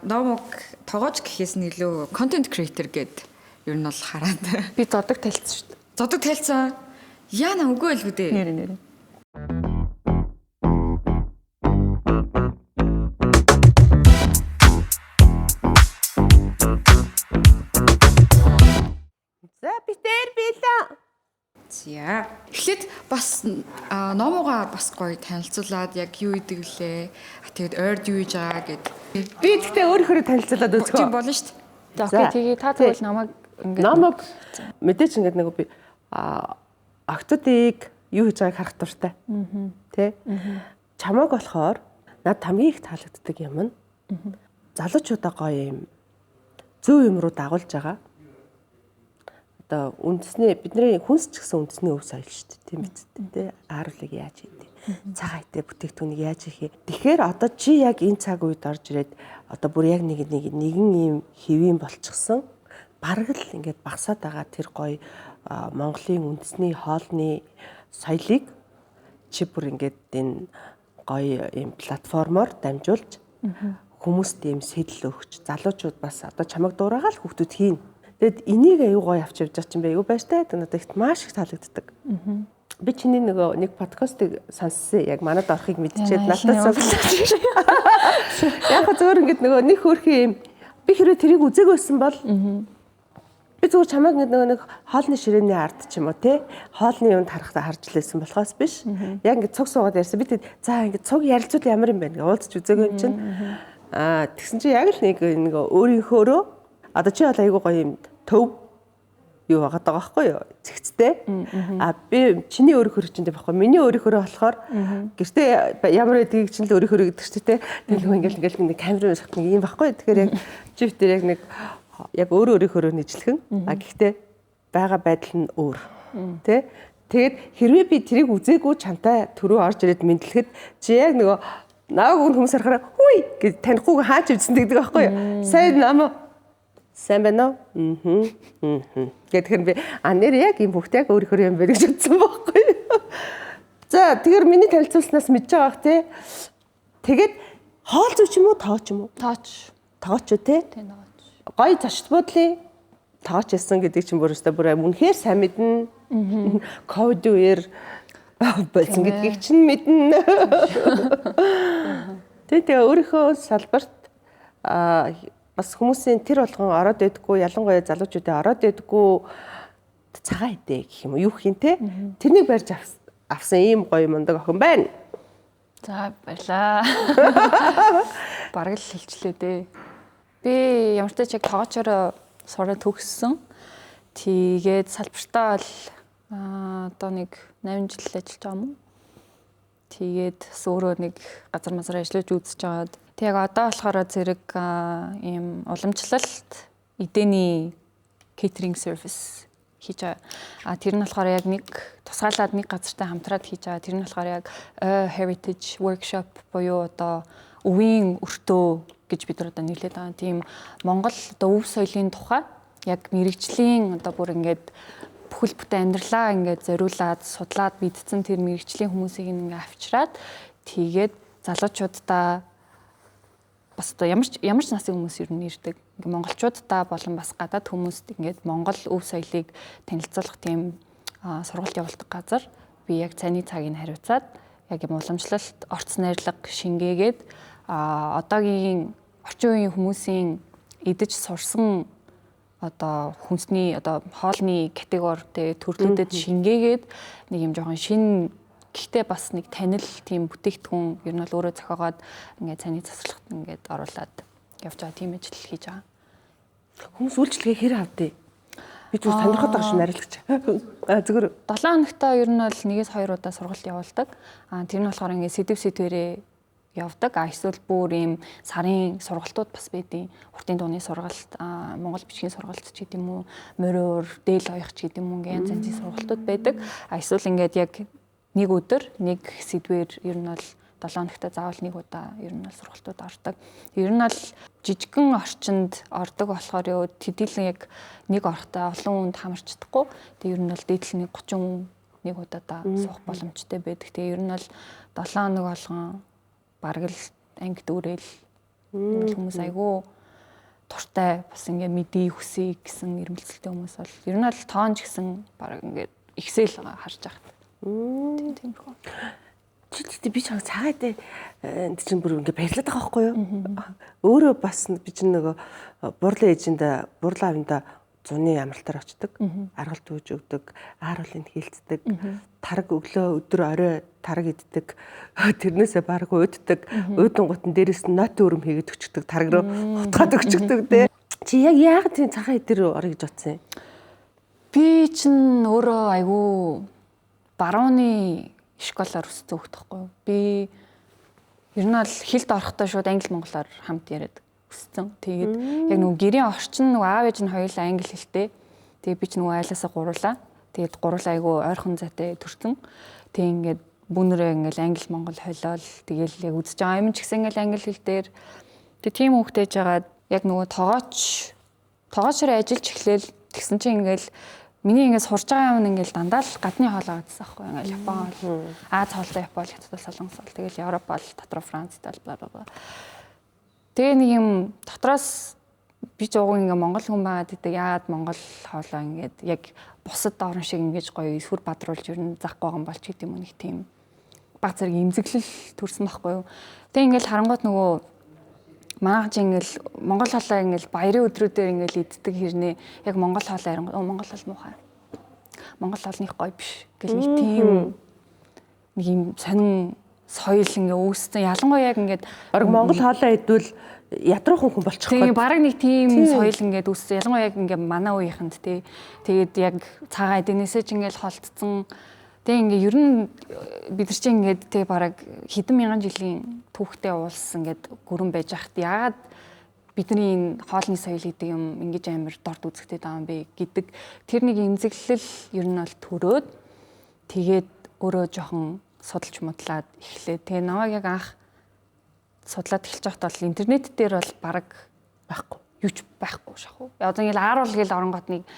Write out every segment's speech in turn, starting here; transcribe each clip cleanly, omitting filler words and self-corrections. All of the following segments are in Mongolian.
Номог тогоож гэхээс нь илүү content creator гэд ер нь бол хараад. Би зодог талцсан шүү дээ. Зодог тайлцсан. Яна үгүй л үү дээ. Нэр. За битэр билээ. За. Эхлээд бас номогоо бас гоё танилцуулаад яг юу идэг лээ. Тэгээд ойрд юу хийж байгаа гэд. Би гэхдээ өөрөөрөө танилцуулаад Тийм үзгөө. болно шүү дээ. За окей тэгээ та тэгвэл намайг ингээд Номог мэдээч ингээд нэг би охтуудыг юу хийж байгааг харах туртай. Тэ? Чамааг болохоор над хамгийн их таалагддаг юм нь залуучуудаа гоё юм зөв юм руу дагуулж байгаа. Одоо үндэсний бидний хүнс ч гэсэн үндэсний өв соёл шүү дээ тийм биз дээ. Ааруулыг яаж хийдэг? Цагаан хитэ бүтээгдэхүүнийг яаж хийх? Тэгэхээр одоо чи яг энэ цаг үед орж ирээд одоо бүр яг нэгэн ийм хэвийн болчихсон. Бараг л ингээд багсаад байгаа тэр гоё Монголын үндэсний хоолны соёлыг чи бүр ингээд энэ гоё ийм платформоор дамжуулж хүмүүст ийм сэтэл өгч залуучууд бас одоо чамайг дуурайгаа л хүүхдүүд хийн. Тэгэд энийг аюу гоё авч явж байгаа чинь би аюу баяртай. Надад ихт маш их таалагддаг. Би чиний нэг подкастыг сонссон. Яг манад орохыг мэдчихээд надад сонссон. Яг зөвөр ингээд нэг хөөрхөн юм би хэрвээ тэрийг үзег байсан бол би зөвхөн чамайг нэг хоолны ширээний ард ч юм уу те хоолны юунд харахтаа харж лээсэн болохоос биш. Яг ингээд цуг суугаад ярьсан. Би тэг за ингээд цуг ярилцвал ямар юм бэ? Уулзч үзег юм чинь. Тэгсэн чинь яг л нэг өөрийнхөөрөө одоо чи бол айгуу гоё юм төв юу байгаа даа байхгүй юу? Зэгцтэй. Би чиний өөрийнхөө чинь байхгүй. Миний өөрийнхөө болохоор гэртээ ямар гэдгийг чинь л өөрийнхөө гэдэг чинь те. Тэгэл ингээл нэг камерын шахах нэг юм байхгүй. Тэгэхээр яг чи битэр яг нэг яг өөрийнхөө нийцлэхэн. Гэхдээ байгаа байдал нь өөр. Тэ? Тэгээд хэрвээ би тэрийг үзээгүй чамтай төрөө орж ирээд мэдлэхэд чи яг нөгөө нааг хүмүүс харахаараа хүй гэж танихгүйг хаач үзсэн гэдэг байхгүй юу? Сайн байна уу? Гэхээр би нэр яг юм бүгд яг өөрийнхөө юм байна гэж бодсон байхгүй юу? За тэгэхээр миний танилцуулснаас мэдж байгаа бах те. Тэгээд хоол зүй ч юм уу тоо ч юм уу? Тооч үү те? тийм наач. Гоё зочд буудлын тооч ясан гэдэг чинь бүр үнэхээр сайн мэднэ. Ковид үеэр болсон гэдгийг чинь мэднэ. Тэгээ өөрийнхөө салбарт бас хүмүүсийн тэр болгон ороод байдаггүй, ялангуяа залуучуудын ороод байдаггүй цагаан хитэ гэх юм уу юу хин те. Тэрнийг барьж авсан ийм гоё мундаг охин байна. За баярлаа. Бараг л хэлчлээ дээ. Би ямар ч яг тоогоочоор сураад төгссөн. Тэгээд салбартаа л одоо нэг 8 жил ажиллаж байгаа юм. Тэгээд өөрөө нэг газар мазар ажиллаж үзэж байгаад тэг одоо болохоор зэрэг ийм уламжлалт эдэний catering service хийж байгаа. Тэр нь болохоор яг нэг тусгаалаад нэг газартай хамтраад хийж байгаа. Тэр нь болохоор яг heritage workshop буюу одоо өвийн өртөө гэж бид нар одоо нийлээд байгаа. Тийм Монгол одоо өв соёлын тухай яг мэрэгжлийн одоо бүр ингээд бүхэл бүтэн амьдралаа ингээд зориулаад судлаад мэдсэн тэр мэрэгжлийн хүмүүсийг ингээд авчираад тэгээд залуучуудаа бас одоо ямар ч насны хүмүүс ер нь ирдэг. Ингээ монголчуудаа болон бас гадаад хүмүүст ингээд монгол өв соёлыг танилцуулах тийм сургалт явуулдаг газар. Би яг цайны цагийг хариуцаад яг юм уламжлалт, орц найрлага шингээгээд одоогийн орчин үеийн хүмүүсийн идэж сурсан одоо хүнсний одоо хоолны категори төрлүүдэд шингээгээд нэг юм жоохон шинэ гэхдээ бас нэг танил тийм бүтээгдэхүүн ер нь бол өөрөө зохиогоод ингээд цайны засварлагт ингээд оруулаад явж байгаа тийм ажил хийж байгаа. Хүмүүс үйлчлэгээ хэр авдээ? Би зүгээр сонирхоод байгаа шүү нарилагч. Зүгээр 7 хоногтоо ер нь бол 1-2 удаа сургалт явуулдаг. Тэр нь болохоор ингээд сэдвэрээ явдаг. Эсвэл бүр ийм сарын сургалтууд бас байдیں۔ Уртын дууны сургалт, Монгол бичгийн сургалт ч гэдэг юм уу, мориор, дээл оёх ч гэдэг юм уу ингээд янз янзын сургалтууд байдаг. Эсвэл ингээд яг нэг өдөр нэг сэдвээр ер нь бол 7 хоногт заавал нэг удаа ер нь бол сургалтууд ордог. Ер нь бол жижигхэн орчинд ордог болохоор юу тэдийлэн яг нэг орохтой олон хүнд хамарч чадахгүй. Тэгээ ер нь бол дээдл нэг 31 удаадаа суух боломжтой байдаг. Тэгээ ер нь бол 7 хоног болгон бараг л анги дүүрэл Хүмүүс айгүй туртай бас ингээд мэдээ хүсье гэсэн эрмэлзэлтэй хүмүүс бол ер нь бол тоонч гэсэн баг ингээд ихсэл харж байгаа. Тиймэрхүү. Чи би чамд цагаад энэ чинь бүр ингээ баярлаад байгаа байхгүй юу? Өөрөө бас би чинь нөгөө бурлын эжэнд бурлаа авинда зуны амралтаар очдог, аргалт үүж өгдөг, аар уулын хийлцдэг, тараг өглөө өдөр орой тараг иддэг, тэрнээсээ баг ууддаг, уудан гутан дээрээс нь ноти өрөм хийгээд өчгдөг, тараг руу хутгаад өчгдөг те. Чи яг тийм цагаан эдэр орё гэж бодсон юм? Би чинь өөрөө айгүй барууны школоор өссөн хөх тахгүй. Би ер нь бол хэлд орохдоо шууд англи монголоор хамт яриад өссөн. Тэгээд яг нөгөө гэрийн орчин нөгөө аав ээж нь хоёулаа англи хэлтэй. Тэгээд би ч нөгөө айлаасаа гурлаа. Тэгээд гурлаа айгүй ойрхон зайтай төрсөн. Тэгээд ингээд бүнэрээ ингээл англи монгол хойлол тэгээд яг үзэж байгаа юм ч гэсэн ингээл англи хэл дээр тэгээд тийм хүүхдээж жагаад яг нөгөө тоогоочоор ажиллаж эхлээл тэгсэн чинь ингээл миний ингээд сурж байгаа юм ингээл дандаа л гадны хоолоо гэсэн аахгүй ингээл Япон хоол, Аз хоолтой Япон, Хятад, Солонгос хоол, тэгэл Европ бол дотроо Францтай бла бла бла. Тэгээ нэг юм дотроос би ч ууг ингээ монгол хүн байгаад идэг яагаад монгол хоолоо ингээд яг бусад орн шиг ингэж гоё эсвэр бадруулж ер нь захгүй байгаа юм болч гэдэг юм нэг тийм баг зэрэг имзэглэл төрсөн байхгүй юу. Тэгээ ингээл харангуут нөгөө манайх ч ингээл монгол хоолоо ингээл баярын өдрүүдээр ингээл иддэг хэрнээ яг монгол хоолоо харангуут монгол хоол муухай. Монгол хоолных гоё биш гэл нэг тийм нэг юм сонин соёл ингээ үүссэн. Ялангуяа яг ингээд баг монгол хоолоо идвэл ядруухан хүн болчихгоо. Тийм баг нэг тийм соёл ингээд үүссэн. Ялангуяа яг ингээ манай үеийнхэнд тий. Тэгээд яг цагаан эднээсээ ч ингээл холтцсон. Тэгээ ингээ ер нь бид нар чинь ингээд тэг бараг хэдэн мянган жилийн түүхтэй уулс ингээд гүрэн байж хахад яагаад бидний энэ хоолны соёл гэдэг юм ингэж амар дорд үзэгтэй байгаа юм бэ гэдэг тэр нэг имзэглэл ер нь бол төрөөд тэгээд өөрөө жоохон судалж модлаад эхлэв. Тэгээ намайг яг анх судлаад эхэлж байхдаа бол интернет дээр бол бараг байхгүй юу ч байхгүй шахуу. Одоо ингээл ааруул гээл оронгот нэг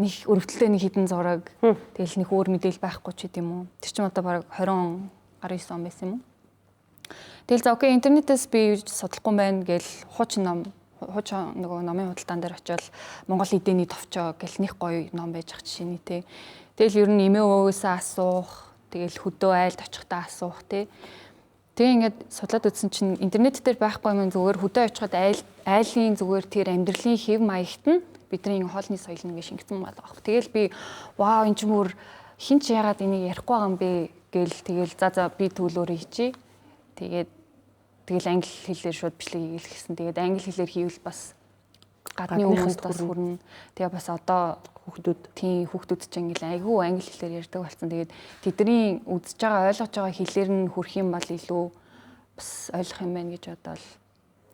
өргөдөлтэй нэг хідэн зураг тэгэл нэг өөр мэдээлэл байхгүй ч гэдэм үү. Тэр чинь одоо бараг 20 он 19 он байсан юм уу. Тэгэл за окей интернетээс би судлахгүй байна гээл хуучин нөгөө номын худалдаан дээр очивол Монгол эдэний товчоо гэл нэг гоё ном байж ах жишээний те. Тэгэл ер нь эмээ өвөөсөө асуух, тэгэл хөдөө айлд очихдаа асуух те. Тэгээ ингээд судлаад үзсэн чинь интернет дээр байхгүй юм зүгээр хөдөө очиход айлын зүгээр тэр амьдралын хэв маягт нь бидний хоолны соёл нэг шингэсэн байгаа байхгүй. Тэгэл би вау энэ ч мөр хин ч яагаад энийг ярихгүй байгаа юм бэ гээл тэгэл за би төлөөрөө хийчи. Тэгэл англи хэлээр шууд бичлэг хийлгэсэн. Тэгээд англи хэлээр хийвэл бас гадны хүмүүстээс хүрнэ. Тэгээ бас одоо хүүхдүүд чинь ингээл айгүй англи хэлээр ярьдаг болсон. Тэгээд тэдний үзэж байгаа ойлгож байгаа хэлээр нь хүрх юм бол илүү бас ойлгох юм байна гэж бодоол.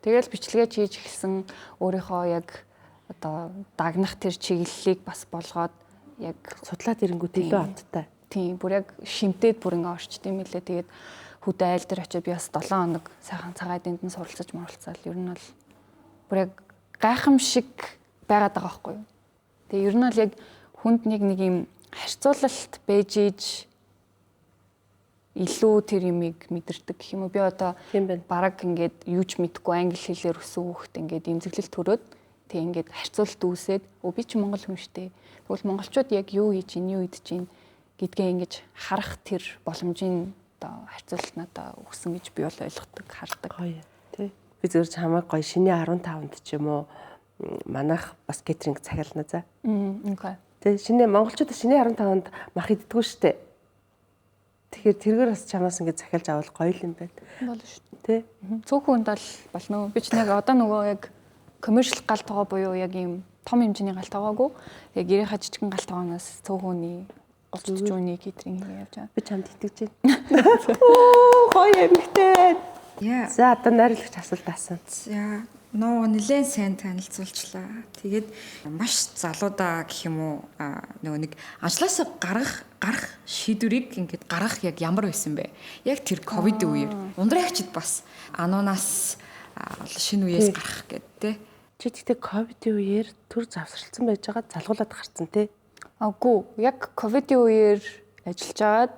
Тэгэл бичлэгээ хийж эхэлсэн өөрийнхөө яг одоо дагнах тэр чиглэлийг бас болгоод яг судлаад ирэнгүүт илүү амттай. Тийм бүр яг шимтээд бүр ингээ орчт юм лээ. Тэгээд хөдөө айл дээр очиод би бас 7 хоног сайхан цагаан эдэнд нь суралцаж моралцаал. Ер нь бол бүр яг гайхамшиг байгаад байгаа байхгүй юу. Тэгээ ер нь бол яг хүнд нэг юм харьцуулалт байж ийж илүү тэр юмыг мэдэрдэг гэх юм уу. Би одоо бараг ингээд юу ч мэдэхгүй англи хэлээр өссөн хүүхэд ингээд имзэглэл төрөөд тэг ингээд харьцуулалт үүсээд би ч монгол хүн штэ. Тэгвэл монголчууд яг юу хийж ийн, юу идэж ийн гэдгээ ингэж харах тэр боломжийн одоо харьцуулалт надаа өгсөн гэж би бол ойлгодог, хардаг. Гоё тий. Би зөвхөн чамайг гоё шинэ 15-нд ч юм уу манайх бас кетринг цагаална за. Окей. Тэ шинэ монголчууд шинэ 15-нд мах иддэггүй штэ. Тэгэхээр тэргээр бас чамаас ингэ захиалж авал гоё юм байна. Болно шүү. Тэ. Цөөхөн хүнд бол болно. Би ч нэг одоо нөгөө яг commercial галт байгаа буюу яг ийм том хэмжээний галт байгаагүй. Тэгээ гэрийнхаа жижигэн галт байгаагаас цөөхөний 30-40 үний кетринг хийж байгаа. Би чамд итгэж байна. Гоё эмэгтэй. За одоо найрлагч асуулт асуусан. За нөө нэлээд сайн танилцуулчлаа. Тэгээд маш залуудаа гэх юм уу нөгөө нэг ажлаасаа гарах шийдвэрийг ингээд гаргах яг ямар байсан бэ? Яг тэр ковид үеэр ундраагчид бас ануунаас шинэ үеэс гарах гэдэг те. Чи тэгтээ ковидын үеэр төр завсарлцсан байж байгаа залгуулад гарцсан те. Аггүй яг ковидын үеэр ажиллаж агаад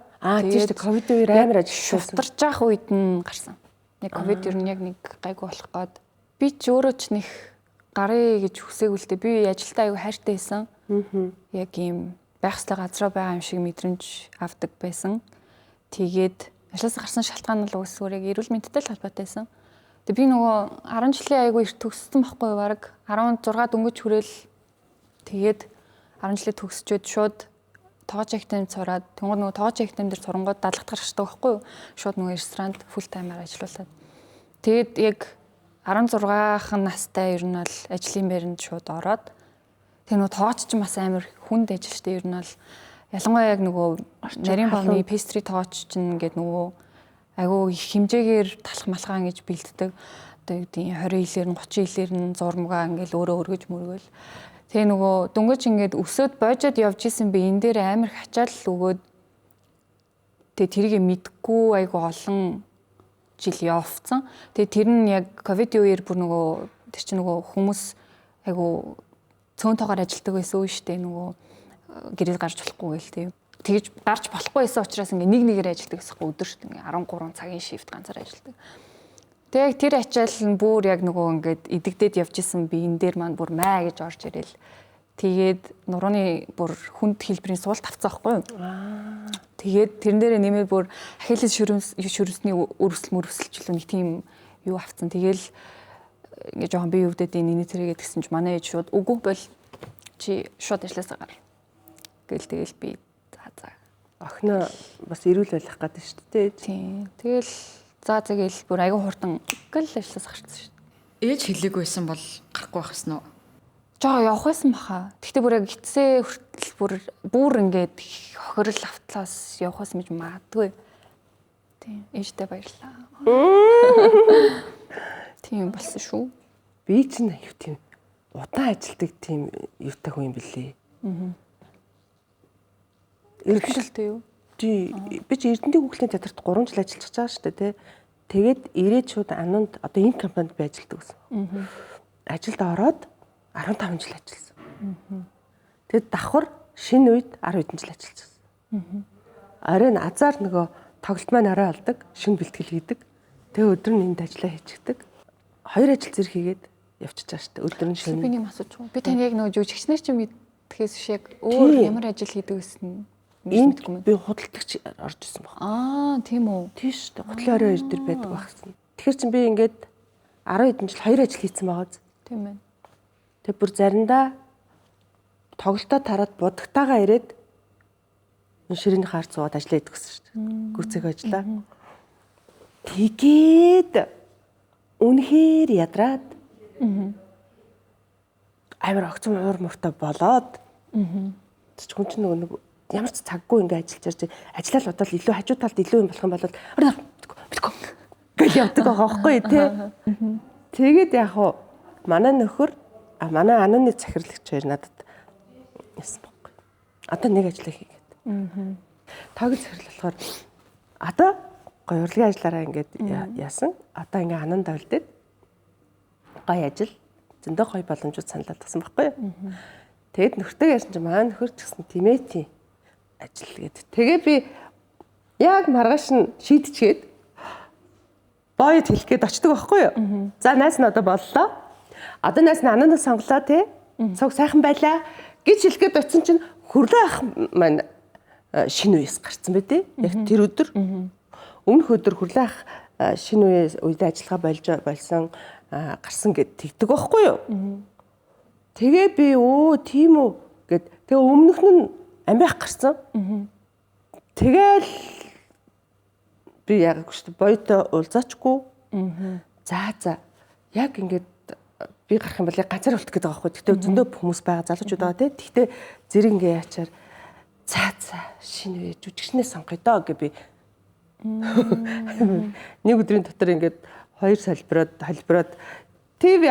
тэгээд ковидын үеэр амар ажилласан. Шударч явах үед нь гарсан. Яг ковид ер нь яг нэг гайгүй болох гээд би ч өөрөө ч нэг гарыг гэж хүсээгүй л дээ. Би ажилдаа аягүй хайртай байсан. Яг ийм байх ёстой газраа байгаа юм шиг мэдрэмж авдаг байсан. Тэгээд ажлаас гарсан шалтгаан нь л үсгээр яг эрүүл мэндтэй л холбоотой байсан. Тэгээд би нөгөө 10 жилийн аягүй их төгссөн байхгүй юу? Бараг 16 дөнгөж хүрээл тэгээд 10 жилээ төгсчөөд шууд тоогооч агтамд сураад тэнгууд нөгөө тоогооч агтамд дээр сурангууд дадлагт гарчдаг байхгүй юу? Шууд нөгөө ресторанд фул таймаар ажиллуулад. Тэгээд яг 16хан настай ер нь бол ажлын байранд шууд ороод тэгээ нөгөө тоогооч ч бас амар хүнд ажил штэ ер нь бол ялангуяа яг нөгөө нарийн бовны пестри тоогооч чинь ингээд нөгөө айгүй их хэмжээгээр талах малхаа ингэж бэлддэг. Одоо юу гэдэг 20 илээр нь 30 илээр нь зурмгаа ингээл өөрөө өргөж мөргөл. Тэгээ нөгөө дөнгөж ингээд өсөөд боожод явж исэн би энэ дээр амар хачаал өгөөд тэгээ тэрийг мэдгүй айгүй олон жил явцсан. Тэгээ тэр нь яг ковид үеэр бүр нөгөө тэр чинь нөгөө хүмүүс айгүй цөөнтэйгээр ажилтдаг байсан үе штэ нөгөө гэрэл гарч болохгүй гээл тийм. Тэгэж гарч болохгүй байсан учраас ингээ нэг нэгээр ажилтдаг гэсэн өдөр штэ ингээ 13 цагийн шифт ганцаар ажилтдаг. Тэгээ яг тэр ачаал нь бүр яг нөгөө ингээд идэгдээд явж исэн би энэ дээр маань бүр маа гэж орж ирэл. Тэгээд нурууны бүр хүнд хэлбэрийн суулт авцсан байхгүй юу? Тэгээд тэрэн дээрээ нэмээд бүр ахилс шүрмсний өрсөл мөрөсөлчлөө нэг тийм юу авцсан. Тэгээл ингээ жоохон бие өвдөд энэ тэргээд гэсэн чи манай ээж шууд үгүй бол чи шууд ажилласаа гар. Тэгэл би за охиноо бас эрүүл байх гэдэг шүү дээ. Тийм. Тэгэл тэгэл бүр аягүй хурдан гэл ажилласаа гарчихсан шүү дээ. Ээж хэлээгүйсэн бол гарахгүй байх гэсэн үү? Жоо явах байсан баха. Тэгтээ бүр яг гитсээ хүртэл бүр ингээд хохирол автлаас явах байсан гэж магадгүй. Тийм. Ээжтэй баярлаа. Тийм болсон шүү. Би ч нэг тийм удаан ажилдаг тийм юутай хүн юм бэлээ. Эрдэнэтэй юу? Тий. Би ч Эрдэнэтийн хүүхлийн театрт 3 жил ажиллаж байгаа шүү дээ, тий. Тэгээд ирээд шууд Анунд одоо энэ компанид би ажилладаг гэсэн. Ажилд ороод 15 жил ажилласан. Тэгээд давхар шинэ үед 10 хэдэн жил ажилласан. Оройн азар нөгөө тоглолт маань орой алдаг, шинэ бэлтгэл хийдэг. Тэгээ өдөр нь энд ажиллаа хийчихдэг. 2 ажил зэрэг хийгээд явчихж байгаа шүү дээ. Өдөр нь шинэ. Би нэг асууж байгаа. Би тань яг нөгөө жүжигчнэр чинь мэдхээс шиг өөр ямар ажил хийдэг гэсэн энд би худалдагч орж исэн баг. Тийм үү. Тийш шүү дээ. Хутлын орой хоёр дээр байдаг багсан. Тэгэхээр чинь би ингээд 10 хэдэн жил 2 ажил хийсэн байгаа. Тийм байна. Тэг бүр заримдаа тоглолтоо тараад будагтаагаа ирээд ширээний хаар цуугаад ажиллаад идэгсэн шүү дээ. Гүцэг ажиллаа. Тэгээд үнэхээр ядраад амар огцом уур муртай болоод ч хүн чинь нөгөө ямар ч цаггүй ингээ ажиллаж ажиллаад бодвол илүү хажуу талд илүү юм болох юм бол бэлгүй гэж явдаг байгаа байхгүй тий. Тэгээд яг хуу манай нөхөр манай ананы захирлагч хоёр надад яасан байхгүй. Одоо нэг ажлаа хийгээд. Тагл захирал болохоор одоо гоё урлагийн ажиллаараа ингээд яасан. Одоо ингээ ананда үлдээд гоё ажил зөндөө гоё боломжууд саналаад тасан байхгүй. Тэгэд нөхөртэй ярьсан чинь манай нөхөр ч гэсэн тийм ээ тий ажил гээд. Тэгээ би яг маргааш нь шийдчихээд боёд хэлэх гээд очдөг байхгүй юу? За найс нь одоо боллоо. Одоо найс нь ананаас сонглоо тий. Цог сайхан байлаа гэж хэлэх гээд очисон чинь хөрлөө ах маань шинэ үеэс гарцсан бай тий. Яг тэр өдөр. Өмнөх өдөр хөрлөө ах шинэ үед ажиллагаа болсон гарсан гэд тэгдэг байхгүй юу? Тэгээ би тийм үү гэд тэгээ өмнөх нь амиах гарсан. Тэгэл би яг шүү дээ боётой уулзаачгүй. За яг ингээд би гарах юм бол яг ганцаар болт гэдэг байгаа байхгүй. Тэгтээ зөндөө хүмүүс байгаа залуучууд байгаа тий. Тэгтээ зэрэг ингээ яачаар за шинэ үе жүжигчнээ сонгоё доо гэ би. Нэг өдрийн дотор ингээд 2 холбироод ТV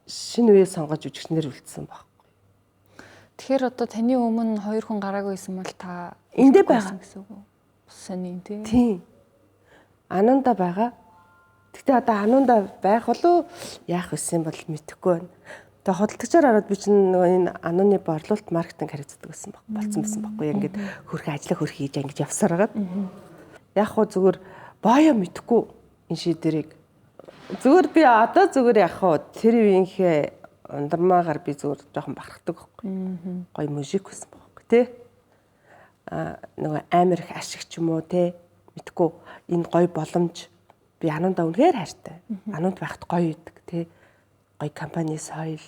шинэ үе сонгож жүжигчнэр үлдсэн баг. Тэгэхээр одоо таны өмнө 2 хүн гараагүй байсан бол та эндээ байгаа гэсэн үг үү? Сони тий. Тийм. Ананда байгаа. Гэтэ одоо ананда байх болов яах вэ бол мэдэхгүй байна. Тэгээ худалдагчаар ороод би чинь нөгөө энэ анууны борлуулалт маркетинг харилцдаг байсан баг. Болцсон байсан баггүй. Ингээд хөрхөө ажиллах хөрх хийж ингэж явсаар хагаад. Яг хуу зүгээр боёо мэдэхгүй энэ шийдвэрийг Зүгээр би одоо зүгээр яг хаа тэр үеийнхээ ундармаагаар би зүгээр жоохон бахархдаг байхгүй. Гоё мужик байсан байхгүй тий. Нөгөө амар их ашиг ч юм уу тий. Мэдгүй энэ гоё боломж би Анундаа үнэхээр хайртай. Анунд байхад гоё идэг тий. Гоё компани соёл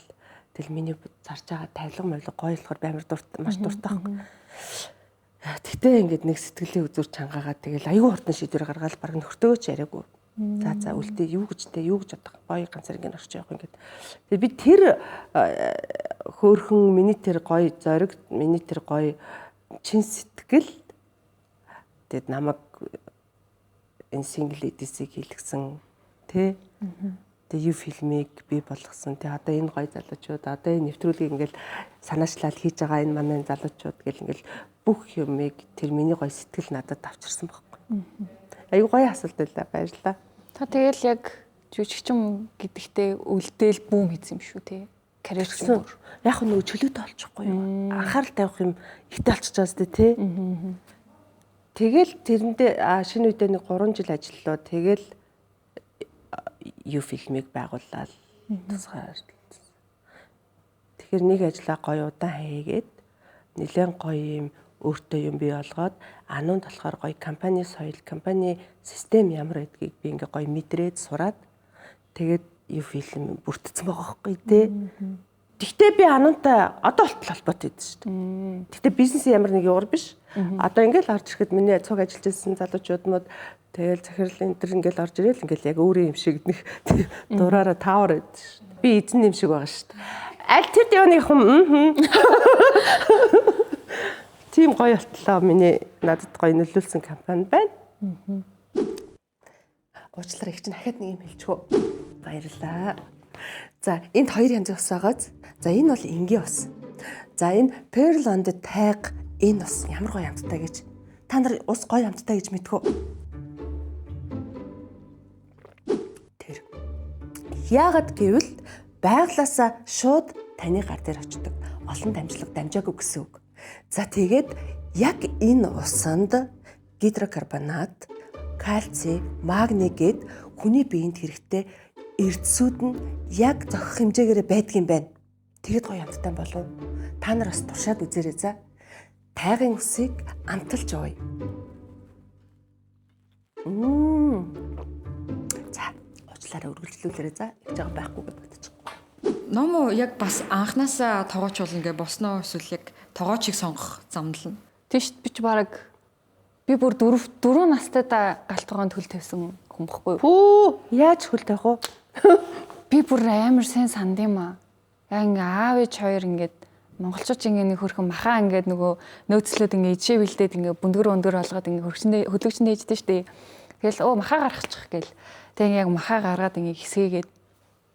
тэгэл миний зарж байгаа тавилга мовлог гоё болохоор би амар дуртай маш дуртай байхгүй. Тэгтээ ингээд нэг сэтгэлийн үзүүр чангаагаа тэгэл аюу хурдан шийдвэр гаргаад баг нөхртөөгөө ч яриаггүй. За үлдээ юу гэж бодох гоё ганцаар ингээд орч явах ингээд. Тэгээ би тэр хөөхөн миний тэр гоё зориг миний тэр гоё чин сэтгэл тэгэд намайг энэ single edit-ийг хийлгсэн тий. Тэгээ юу фильмийг бий болгосон. Тэгээ одоо энэ гоё залуучууд одоо энэ нэвтрүүлгийг ингээл санаачлал хийж байгаа энэ манай залуучууд гэл ингээл бүх юмыг тэр миний гоё сэтгэл надад авчирсан байхгүй. Аюу гоё асуулт байлаа. Баярлалаа. Та тэгэл яг жүжигчин гэдэгтээ үлдээл бүүм хийсэн юм шүү те. Карьер чинь. Яг нөгөө чөлөөтэй олчихгүй юу? Анхаарал тавих юм ихтэй олчихж байгаа зү те. Тэгэл тэрэндээ шинэ үедээ нэг 3 жил ажиллалаа. Тэгэл юу фильмийг байгууллаа. Тэгэхээр нэг ажлаа гоё удаан хийгээд нэлээд гоё юм өөртөө юм бий болгоод Анунд болохоор гоё компани соёл, компани систем ямар байдгийг би ингээ гоё мэдрээд сураад тэгээд юу фильм бүрдсэн байгаа байхгүй тий. Тэгтээ би Ануунтай одоо болтол холбоотой байдаг шүү дээ. Тэгтээ бизнес ямар нэг юугаар биш. Одоо ингээл орж ирэхэд миний цуг ажиллаж байсан залуучууд мод тэгэл захирал энэ төр ингээл орж ирээл ингээл яг өөрөө юм шиг нэг дураараа таавар байдаг шүү дээ. Би эзэн юм шиг байгаа шүү дээ. Аль тэр дэвний хүм тийм гоё болтлоо миний надад гоё нөлөөлсөн компани байна. Уучлаарай их чинь дахиад нэг юм хэлчихв. Баярлалаа. За энд 2 янзын ус байгааз. За энэ бол энгийн ус. За энэ Pearl and тайг энэ ус ямар гоё амттай гэж. Та нар ус гоё амттай гэж мэдхүү. Тэр. Яагаад гэвэл байглаасаа шууд таны гар дээр очдог. Олон дамжлага дамжаагүй гэсэн үг. За тэгээд яг энэ усанд гидрокарбонат, кальций, магний гэд хүний биед хэрэгтэй эрдэсүүд нь яг зохих хэмжээгээр байдгийн байна. Тэгэд гоё амттай болов. Та нар бас туршаад үзээрэй за. Тайгын усыг амталж ууя. За, уучлаарай үргэлжлүүлээрэй за. Гэж байгаа байхгүй гэж бодчих. Ном уу яг бас анханасаа тоогооч бол ингээ босноо эсвэл яг тоогоочийг сонгох замнал нь. Тийш би ч бараг би бүр 4 настайдаа галтгоон төл тавьсан хүн бохгүй юу? Пүү, яаж хөл тавих вэ? Би бүр амар сайн санд юм аа. Яг ингээ аав ээж хоёр ингээд монголчууд ингээ нэг хөрхөн махаа ингээд нөгөө нөөцлөөд ингээ ижээ бэлдээд ингээ бүндгэр болгоод ингээ хөргөчөндөө хөдөлгчөндөө ээжтэй штэ. Тэгэл махаа гаргачих гээл. Тэг яг махаа гаргаад ингээ хэсгээгээд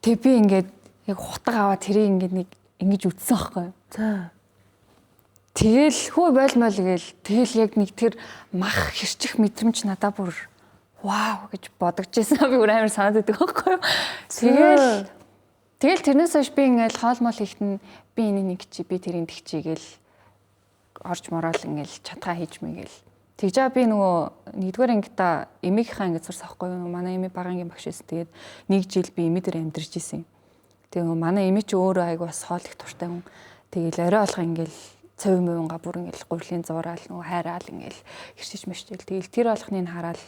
тэг би ингээд яг хутга аваад тэрийг ингээд нэг ингэж үтсэн аахгүй. За. Тэгэл хөө байлмал гээл тэгэл яг нэг тэр мах хэрчих мэдрэмж надад бүр вау гэж бодогч байсан. Би бүр амар санаад байдаг байхгүй юу. Тэгэл тэрнээс хойш би ингээл хоолмол хийхтэн би энийг нэг чи би тэрийг тэгчигээл орж мороол ингээл чатгаа хийж мэгээл. Тэгжээ би нөгөө нэгдүгээр ангита эмийнхаа ангид сурсан байхгүй юу. Манай эми багангийн багш байсан. Тэгээд 1 жил би эми дээр амьдарч исэн. Тэгээ манай эми чи өөрөө айгу бас хоол их туртай хүн. Тэгээл орой олго ингээл цав мөвнга бүр ингээл гурлийн зураал нөгөө хайраал ингээл хэрчиж мэштэл. Тэгээл тэр болгоныг хараал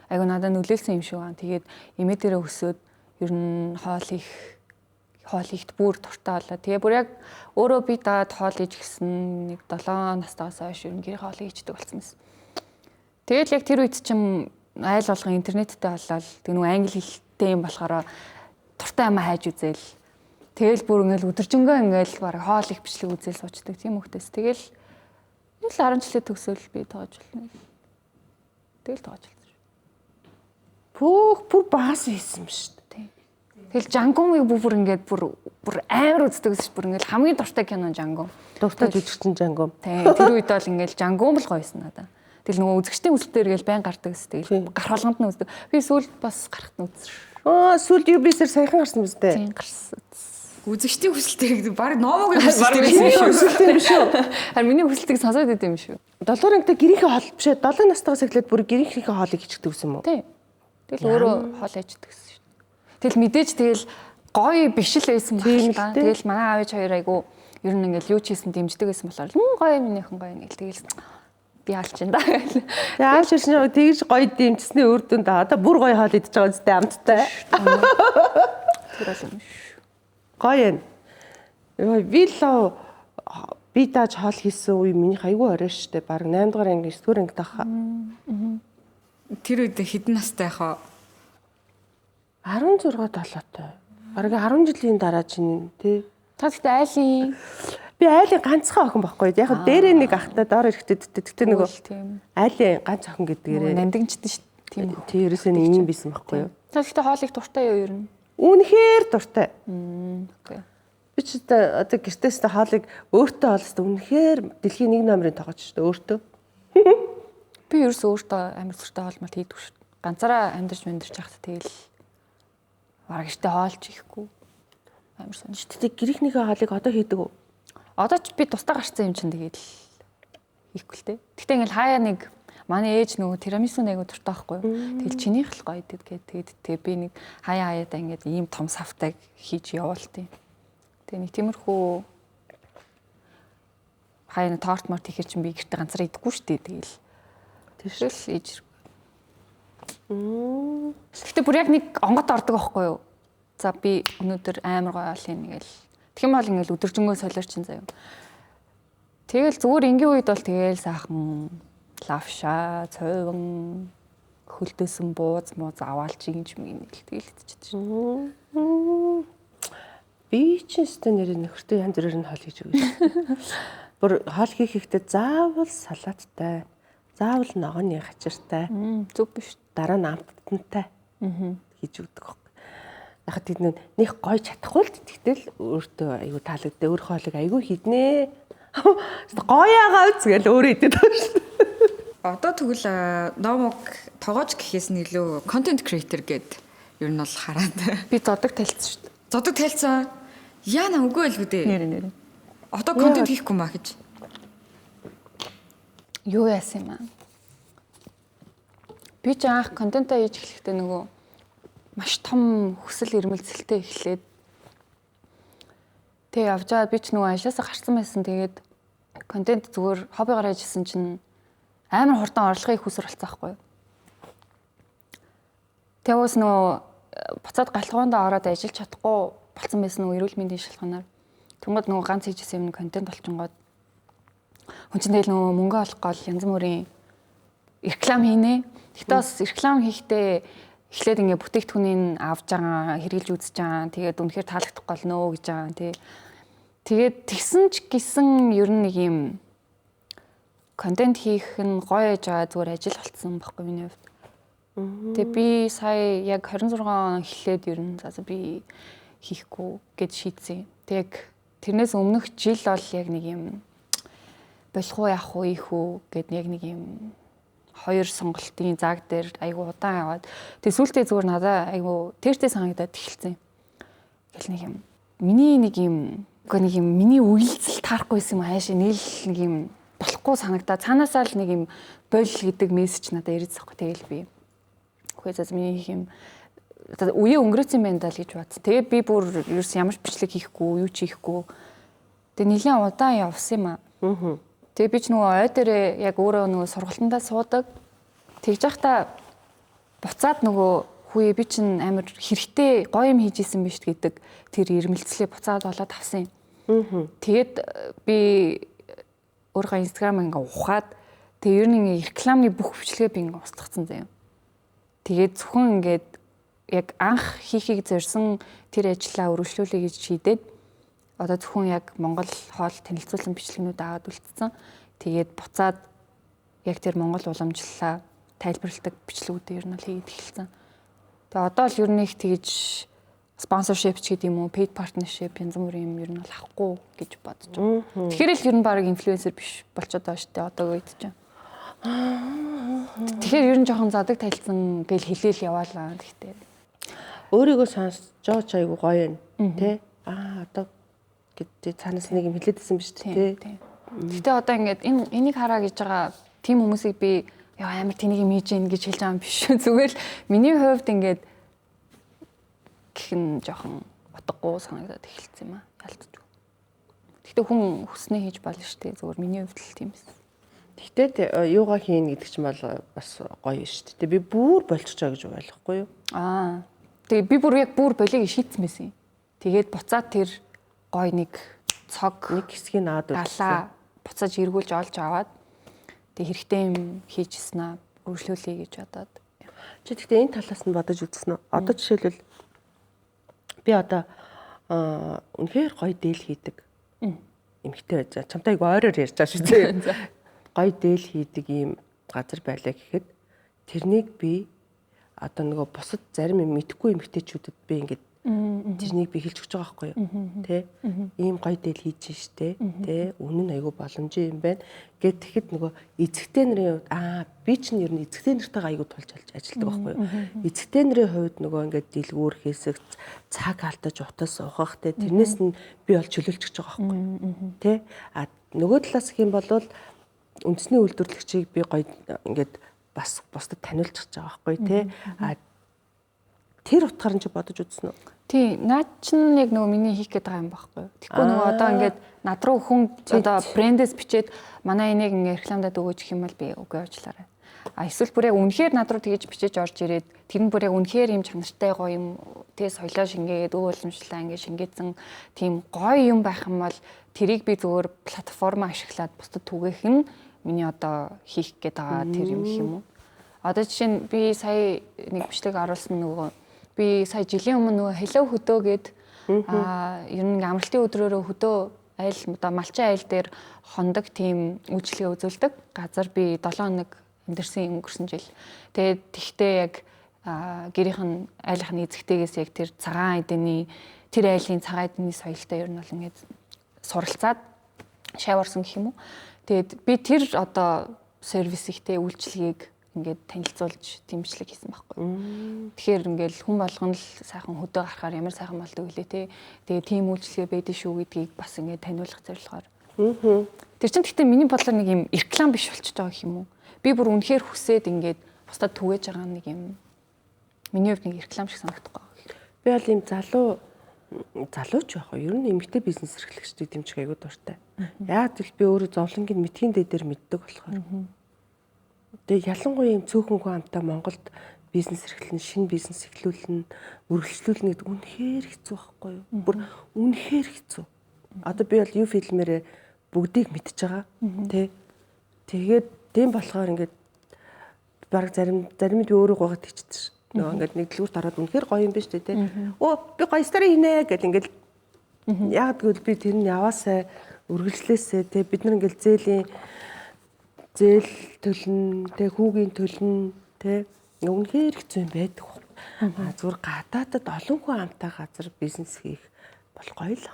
айгу надад нөлөөлсөн юм шиг байна. Тэгээд эмээ дээрээ өсөөд ер нь хоол ихт бүр туртай болоо. Тэгээ бүр яг өөрөө би даад хоол иж гисэн нэг 7 настайгаас хойш ер нь гэр хоол ичдэг болсон юмс. Тэгэл яг тэр үед чим айл болгон интернеттэй болоод тэг нөгөө англи хэлтэй юм болохоор туртай юм хайж үзэл. Тэгэл бүр ингээл өдөржингөө ингээл баг хоол их бичлэг үзэл суучдаг тийм хөхтэйс. Тэгэл нэг 10 жилээ төгсөөл би тоож болно. Тэгэл тоож болсон. Бүр багас хийсэн юм шүү дээ. Тэгэл Жангумыг бүр ингээд бүр амар үздэг гэсэн бүр ингээд хамгийн дуртай кино Жангум. Дуртай жүжигчин Жангум. Тэр үед бол ингээд Жангум л гоёсэн надаа. Тэгэл нөгөө үзэгчдийн үзэлтээр гээл байн гардаг гэсэн. Тэгэл гарах болгонд нь үздэг. Би сүүлд бас гарахт нь үзсэн. Сүүлд UB-сээр саяхан гарсан биз дээ. Тийм гарсан. Үзэгчдийн хүсэлтэй баг номогийн хүсэлтэй юм шүү. Харин миний хүсэлтийг сонсоод идэв юм шүү. 7 ангитай гэрийнхээ хоол бишээ 7 настайгаас эхлээд бүр гэрийнхээ хоолыг хийчихдэг юм уу? Тийм. Тэгэл өөрөө хоол ээждэг гэсэн шүү дээ. Тэгэл мэдээж тэгэл гоё биш л байсан байна. Тэгэл манай аав ээж хоёр айгу ер нь ингээл юу ч хийсэн дэмждэг байсан болохоор гоё минийхэн гоё ингээл тэгэл би алчин да гэл. Тэгээ ааш шин тэгж гоё дэмжсэний үр дүнд одоо бүр гоё хоол идэж байгаа үстэй амттай. Тэр бол юм шүү. Гоё юм. Би дааж хоол хийсэн үе минийх айгүй орой штэ. Бараг 8 дугаар анги 9 дугаар анги тахаа. Тэр үед хэдэн настай яхаа? 16 7-той. Бараг 10 жилийн дараа чинь тий. Та гэхдээ айлын Би айлын ганцхан охин байхгүй. Яг дээрээ нэг ахтай доор ирэхдээ тэгтээ нөгөө тийм. айлын ганц охин гэдгээрээ Нандинчдэн шүү дээ. Тийм. тий ерөөсөө нэг юм байсан байхгүй юу? Та гэхдээ хоолыг дуртай юу ер нь? Үнэхээр дуртай. Окей. Би ч одоо гэртээс хоолыг өөртөө олстой үнэхээр дэлхийн 1 номерын тоогооч шүү дээ өөртөө. Би ерөөсөө өөртөө амар зүртэй хоол мал хийдэггүй шүү дээ. Ганцаараа амьдарч явахдаа тэгэл бараг ихтэй хоолч ихгүй. Амар сонь шүү дээ. Тэг гэрийнхнийхээ хоолыг одоо хийдэг үү? Одоо ч би тусдаа гарцсан юм чинь тэгээд хийхгүй л дээ. Гэхдээ ингээл хаяа нэг манай ээж нөгөө тирамису нэг дуртай байхгүй юу? Тэгэл чинийх л гоё тэгээд тэгээ би нэг хаяадаа ингээд ийм том савтайг хийж явуултыг. Тэгээ нэг тиймэрхүү хаяа торт морт хийхэр чинь би гэртээ ганцаараа идэхгүй шүү дээ. Тэгэл тийшэл ээж. Гэхдээ бүр яг нэг онгот ордог байхгүй юу? За би өнөөдөр амар гоё олъё нэгэл. Тэгэх юм бол ингээл өдөржингөө солиорчин заяа. Тэгэл зүгээр ингийн үед бол тэгэл сайхан лавша, цойвон, хөлдөөсөн бууз мууз аваалч ингэж мэгнэл тэгэл идчихэж байна. Би ч өстө нэр нөхөртөө янз бүрээр нь хоол хийж өгнө. Бүр хоол хийх ихтэй заавал салааттай, заавал ногооны хачиртай. Зүг биш. Дараа нь амттантай хийж өгдөг байхгүй. Яг тийм нэг гоё чадахгүй л тэгтэл өөртөө айгу таалагддаг. Өөр хоолыг айгу хийднэ. Гоё агаа үзгээл өөрөө идэв шүү дээ. Одоо тэгвэл номог тоогооч гэхээс нь илүү контент креатор гэд ер нь бол хараад. Би зодог талцсан шүү дээ. Зодог тайлцсан. Яна үгүй л үү дээ. Нэр. Одоо контент хийхгүй маа гэж. Юу яасан юм аа? Би ч анх контентаа хийж эхлэхдээ нөгөө маш том хүсэл эрмэлзэлтэй эхлээд тэг явж байгаа би ч нөгөө ажлаасаа гарсан байсан. Тэгээд контент зүгээр хоббигаар ажилласан чинь амар хурдан орлогын хүсэр болцсон байхгүй юу? Тэг ус нөгөө буцаад галхуундаа ороод ажиллаж чадахгүй болсон байсан нөгөө эрүүл мэндийн шалганаар. Тэнгод нөгөө ганц хийжсэн юм контент болчингод хүн чинь тэгэл нөгөө мөнгө олох гол янз бүрийн реклам хийнэ. Гэхдээ бас реклам хийхдээ эхлээд ингээ бүтээгдэхүүнийг авч байгаа, хэрэгжилж үзэж байгаа. Тэгээд үнэхээр таалагдах гол нөө гэж байгаа тий. Тэгээд тэгсэн ч гисэн ер нь нэг юм контент хийх нь гоё яж байгаа зүгээр ажил болцсон байхгүй миний хувьд. Тэгээд би сая яг 26 он эхлээд ер нь за би хийхгүй гэж шийдсэн. Тэг тэрнээс өмнөх жил бол яг нэг юм болох уу яах уу ийх үү гэд яг нэг юм хоёр сонголтын заг дээр айгу удаан яваад тэг сүултээ зүгээр надаа айгу тэртээ санагдаад эхэлсэн. Гэл нэг юм миний миний үйлсэл таарахгүйсэн юм хаашаа нэг юм болохгүй санагдаа цаанаасаа л нэг юм боль гэдэг мессеж надад ирээд байгаа. Тэгэл би үгүй зас миний юм үе өнгөрөөсөн байна даа л гэж бодсон. Тэгээ би бүр ерөөс ямар ч бичлэг хийхгүй юу ч хийхгүй. Тэгээ нэлээд удаан явсан юм аа. Тэгээ би ч нөгөө ой дээрээ яг өөрөө нөгөө сургалтандаа суудаг. Тэгж явахдаа буцаад нөгөө хүүе би чинь амар хэрэгтэй гоё юм хийж исэн биш гэдэг тэр ирмэлцлээ буцаад болоод авсан юм. Тэгээд би өөрөө инстаграм ингээ ухаад тэгээ ер нь рекламны бүх бичлэгээ би ингээ устгацсан заяа. Тэгээд зөвхөн ингээд яг анх хийхийг зорьсон тэр ажлаа өргөжлүүлэе гэж шийдээд одоо зөвхөн яг Монгол хоол танилцуулсан бичлэгнүүд аваад үлдсэн. Тэгээд буцаад яг тэр Монгол уламжлалаа тайлбарладаг бичлэгүүдээ ер нь л хийгээд эхэлсэн. Тэгээд одоо л ер нь их тэгж спонсоршип ч гэдэг юм уу, paid partnership янз бүрийн юм ер нь бол авахгүй гэж бодож байна. Тэгэхээр л ер нь баг инфлюенсер биш болчиход байгаа шүү дээ одоогийн үед чинь. Тэгэхээр ер нь жоохон задаг тайлцсан гэл хэлээл яваалаа гэхдээ Өөрийгөө сонсож айгу гоё юм тий. Одоо гэдэг цаанаас нэг юм хэлээдсэн биз дээ тий. Гэтэ одоо ингээд энийг хараа гэж байгаа тийм хүмүүсийг би яа амар тэнийг юм хийж ийн гэж хэлж байгаа юм биш шүү. Зүгээр л миний хувьд ингээд гэх нь жоохон утгагүй санагдаад эхэлсэн юм аа. Ялцчих. Гэхдээ хүн хүснээ хийж болно шүү дээ. Зүгээр миний хувьд л тийм байсан. Гэхдээ юугаа хийн гэдэг чинь бол бас гоё шүү дээ. Би бүр болчихоо гэж ойлгохгүй юу? Тэгээ би бүр яг бүр болийг шийдсэн байсан юм. Тэгээд буцаад тэр гоё нэг цог Нэг хэсгийг аваад галаа буцааж эргүүлж олж аваад тэг хэрэгтэй юм хийжсэн аа үргэлжлүүлэе гэж бодоод. Чи гэхдээ энэ талаас нь бодож үзсэн үү? Одоо жишээлбэл би одоо үнэхээр гоё дээл хийдэг. Эмэгтэй байж байгаа. Чамтай ойроор ярьж байгаа шүү дээ. Гоё дээл хийдэг ийм газар байлаа гэхэд тэрнийг би одоо нөгөө бусад зарим юм мэдхгүй эмэгтэйчүүдэд би ингээд тэрнийг би хэлж өгч байгаа байхгүй юу? Тэ? Ийм гоё дээл хийж штэ. Тэ? Үнэн нь айгүй боломжтой юм байна. Гэт тэгэхэд нөгөө эзэгтэй нарын хувьд би чинь ер нь эзэгтэй нартайгаа айгүй тулж ажилладаг байхгүй юу? Эзэгтэй нарын хувьд нөгөө ингээд дэлгүүр хийсэх, цаг алдаж утас ухах тэ тэрнээс нь би бол чөлөөлчихөж байгаа байхгүй юу? Тэ? Нөгөө талаас гэх юм бол үндэсний үйлдвэрлэгчийг би гоё ингээд бас бусдад таниулж байгаа байхгүй юу? Тэ? Тэр утгаар нь ч бодож үзсэн үү? Тий, наад чинь яг нөгөө миний хийх гээд байгаа юм байхгүй юу? Тэгэхгүй нөгөө одоо ингээд над руу хүн одоо брэндээс бичээд манай энийг ингээ рекламадад өгөөж гэх юм бол би үгүй уучлаарай. Эсвэл бүр яг үнэхээр над руу тэгж бичиж орж ирээд тэр нь бүр яг үнэхээр юм чанартай гоё юм тий соёлоо шингээгээд өв уламжлалаа ингээ шингээсэн тийм гоё юм байх юм бол тэрийг би зөвөр платформ ашиглаад бусдад түгээх нь миний одоо хийх гээд байгаа тэр юм их юм уу? Одоо жишээ нь би сая нэг бичлэг оруулсан нөгөө би сая жилийн өмнө нөгөө Hello хөдөө гээд ер нь амралтын өдрөөрөө хөдөө айл одоо малчин айл дээр хондог тийм үйлчлэгээ үзүүлдэг. Газар би 7 хоног амьдэрсэн өнгөрсөн жил. Тэгээд тэгтээ яг гэрийнх нь айлынхны эзэгтэйгээс яг тэр цагаан эдэний тэр айлын цагаан эдэний соёлтой ер нь бол ингээд суралцаад шаварсан гэх юм уу. Тэгээд би тэр одоо сервис ихтэй үйлчлэгийг ингээд танилцуулж дэмжлэг хийсэн байхгүй. Тэгэхээр ингээд хүн болгоно л сайхан хөдөө гарахаар ямар сайхан болдог үлээ те. Тэгээ тийм үйлчлэгээ байдаг шүү гэдгийг бас ингээд таниулах зорилгоор. Тэр чинь гэхдээ миний бодлоор нэг юм реклам биш болчихж байгаа юм уу? Би бүр үнэхээр хүсээд ингээд бусдад түгээж байгаа нэг юм. Миний хувьд нэг реклам шиг санагдах байгаа. Би бол ийм залууч байх уу? Ер нь эмэгтэй бизнес эрхлэгчдийг дэмжих аягүй дуртай. Яг л би өөрөө зовлонгийн мэтгийн дээр мэддэг болохоор. Тэгээ ялангуяа юм цөөхөн хүн амтаа Монголд бизнес эрхлэн, шинэ бизнес эхлүүлнэ, үргэлжлүүлнэ гэдэг үнэхээр хэцүү байхгүй юу? Бүр үнэхээр хэцүү. Одоо би бол юу фильмээрээ бүгдийг мэдчихэж байгаа. Тэ. Тэгээд тийм болохоор ингээд баг зарим нь би өөрөө гоогаад хийчихсэн. Нөгөө ингээд нэг дэлгүүрт ороод үнэхээр гоё юм биш үү те. Оо би гоё стори хийнэ гэл ингээд яг гэвэл би тэр нь яваасаа үргэлжлээсээ те бид нар ингээд зээл төлнө, тэг хүүгийн төлнө, тэг үнэхээр хэцүү юм байдаг. Зүгээр гадаадад олон хүн амтай газар бизнес хийх бол гоё л.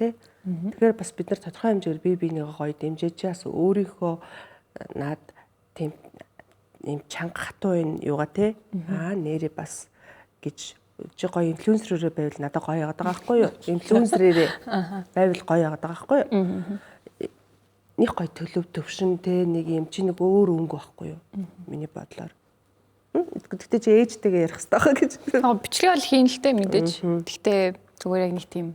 Тэ? Тэгэхээр бас бид нар тодорхой хэмжээгээр бие биенийгээ гоё дэмжиж яас өөрийнхөө над тийм юм чанга хатуу энэ юугаа те нэрээ бас гэж чи гоё инфлюенсерээр байвал надад гоё яагаад байгаа байхгүй юу? Инфлюенсерээр байвал гоё яагаад байгаа байхгүй юу? Нэг гоё төлөв төвшин те нэг юм чи нэг өөр өнгө байхгүй юу? Миний бодлоор. Гэхдээ чи ээжтэйгээ ярих хэрэгтэй байгаа гэж. Бичлэг бол хийн л дээ мэдээж. Гэхдээ зүгээр яг нэг тийм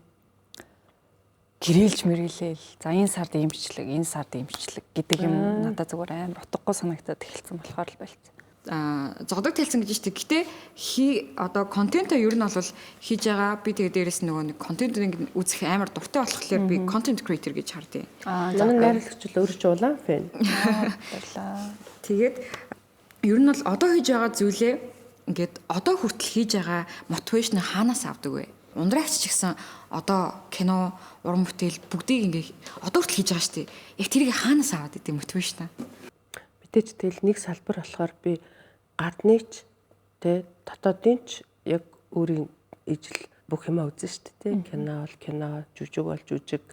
гэрээлж мэргэлээл. За энэ сард эмчлэг, энэ сард эмчлэг гэдэг юм надад зүгээр амар утгагүй санагдаад эхэлсэн болохоор л байлцсан. Зогдог талсан гэж штэ. Гэтэ одоо контентоо ер нь бол хийж байгаа. Би тэгээ дээрэс нөгөө нэг контентыг үзэх амар дуртай болохоор би content creator гэж хардیں۔ Манай найрлагч л өөрөө ч улаан фэн. Баярлаа. Тэгээд ер нь бол одоо хийж байгаа зүйлээ ингээд одоо хүртэл хийж байгаа мотивашн хаанаас авдаг вэ? Ундраагч ч гэсэн одоо кино, уран бүтээл бүгдийг ингээд одоо хүртэл хийж байгаа штэ. Яг тэрийг хаанаас аваад идэв мотивашн? Мэдээж тэгэл нэг салбар болохоор би гадныч тэ дотоодын ч яг өөрийн ижил бүх юмаа үзэн штэ тэ. Кино бол кино, жүжиг бол жүжиг.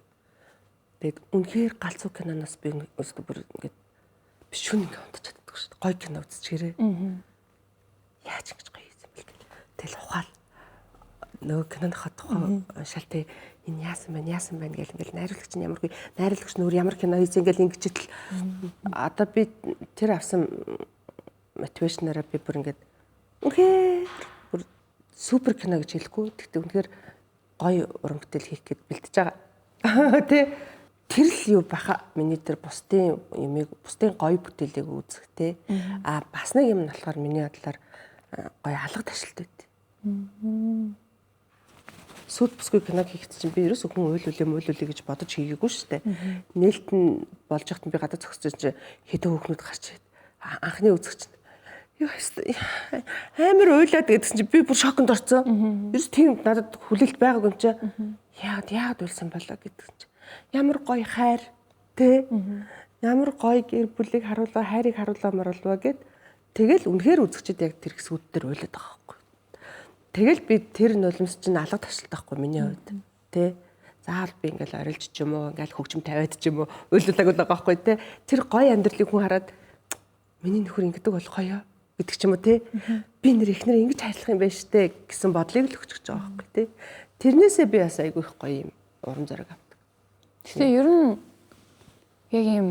Тэгээд үнэхээр галзуу киноноос би өстө бүр ингээд бишүүн ингээд унтаж чаддаг штэ. Гоё кино үзчихээрээ. Яаж ингэж гоё юм бэ? Тэгэл ухаал нөгөө киноны тухай шалтай энэ яасан байна гэл ингээл найруулагч нь ямаргүй найруулагч нөр ямар кино хийсэн ингээл ингэжтэл одоо би тэр авсан мотивашнараа би бүр ингээд үнэхээр бүр супер кино гэж хэлэхгүй. Тэгтээ үнэхээр гоё уран бүтээл хийх гээд бэлдэж байгаа. Тэ тэр л юу баха миний тэр бусдын гоё бүтээлийг үзэх те. Бас нэг юм нь болохоор миний бодлоор гоё алга ташлт байт. Сүт бүсгүй киног хийхэд чинь би ерөөсөө хүн уйлуулээ гэж бодож хийгээгүй шүү дээ. Нээлт нь болж яхад би гадаа зогсож чинь хэдэн хүүхнүүд гарч ирээд анхны үзэгч нь юу амар уйлаад гэдгсэн чинь би бүр шоконд орсон. Ерөөс тийм надад хүлээлт байгаагүй юм чи. Яагаад уйлсан болоо гэдгсэн чинь ямар гоё хайр тэ ямар гоё гэр бүлийг харуулаа хайрыг харуулаамаар болваа гэд тэгэл үнэхээр үзэгчд яг тэр хэсгүүд дээр уйлаад байгаа байхгүй. Тэгэл би тэр нулимс чинь алга ташлт байхгүй миний хувьд тэ заавал би ингээл орилж ч юм уу ингээл хөгжим тавиад ч юм уу уйлуулаагүй байгаа байхгүй тэ тэр гоё амьдралыг хүн хараад миний нөхөр ингэдэг болох гоё гэдэг ч юм уу тэ би нэр ихнэр ингэж хайрлах юм байна штэ гэсэн бодлыг л өгч байгаа байхгүй тэ тэрнээсээ би бас айгүй их гоё юм урам зориг авдаг. Тэгээ ер нь яг юм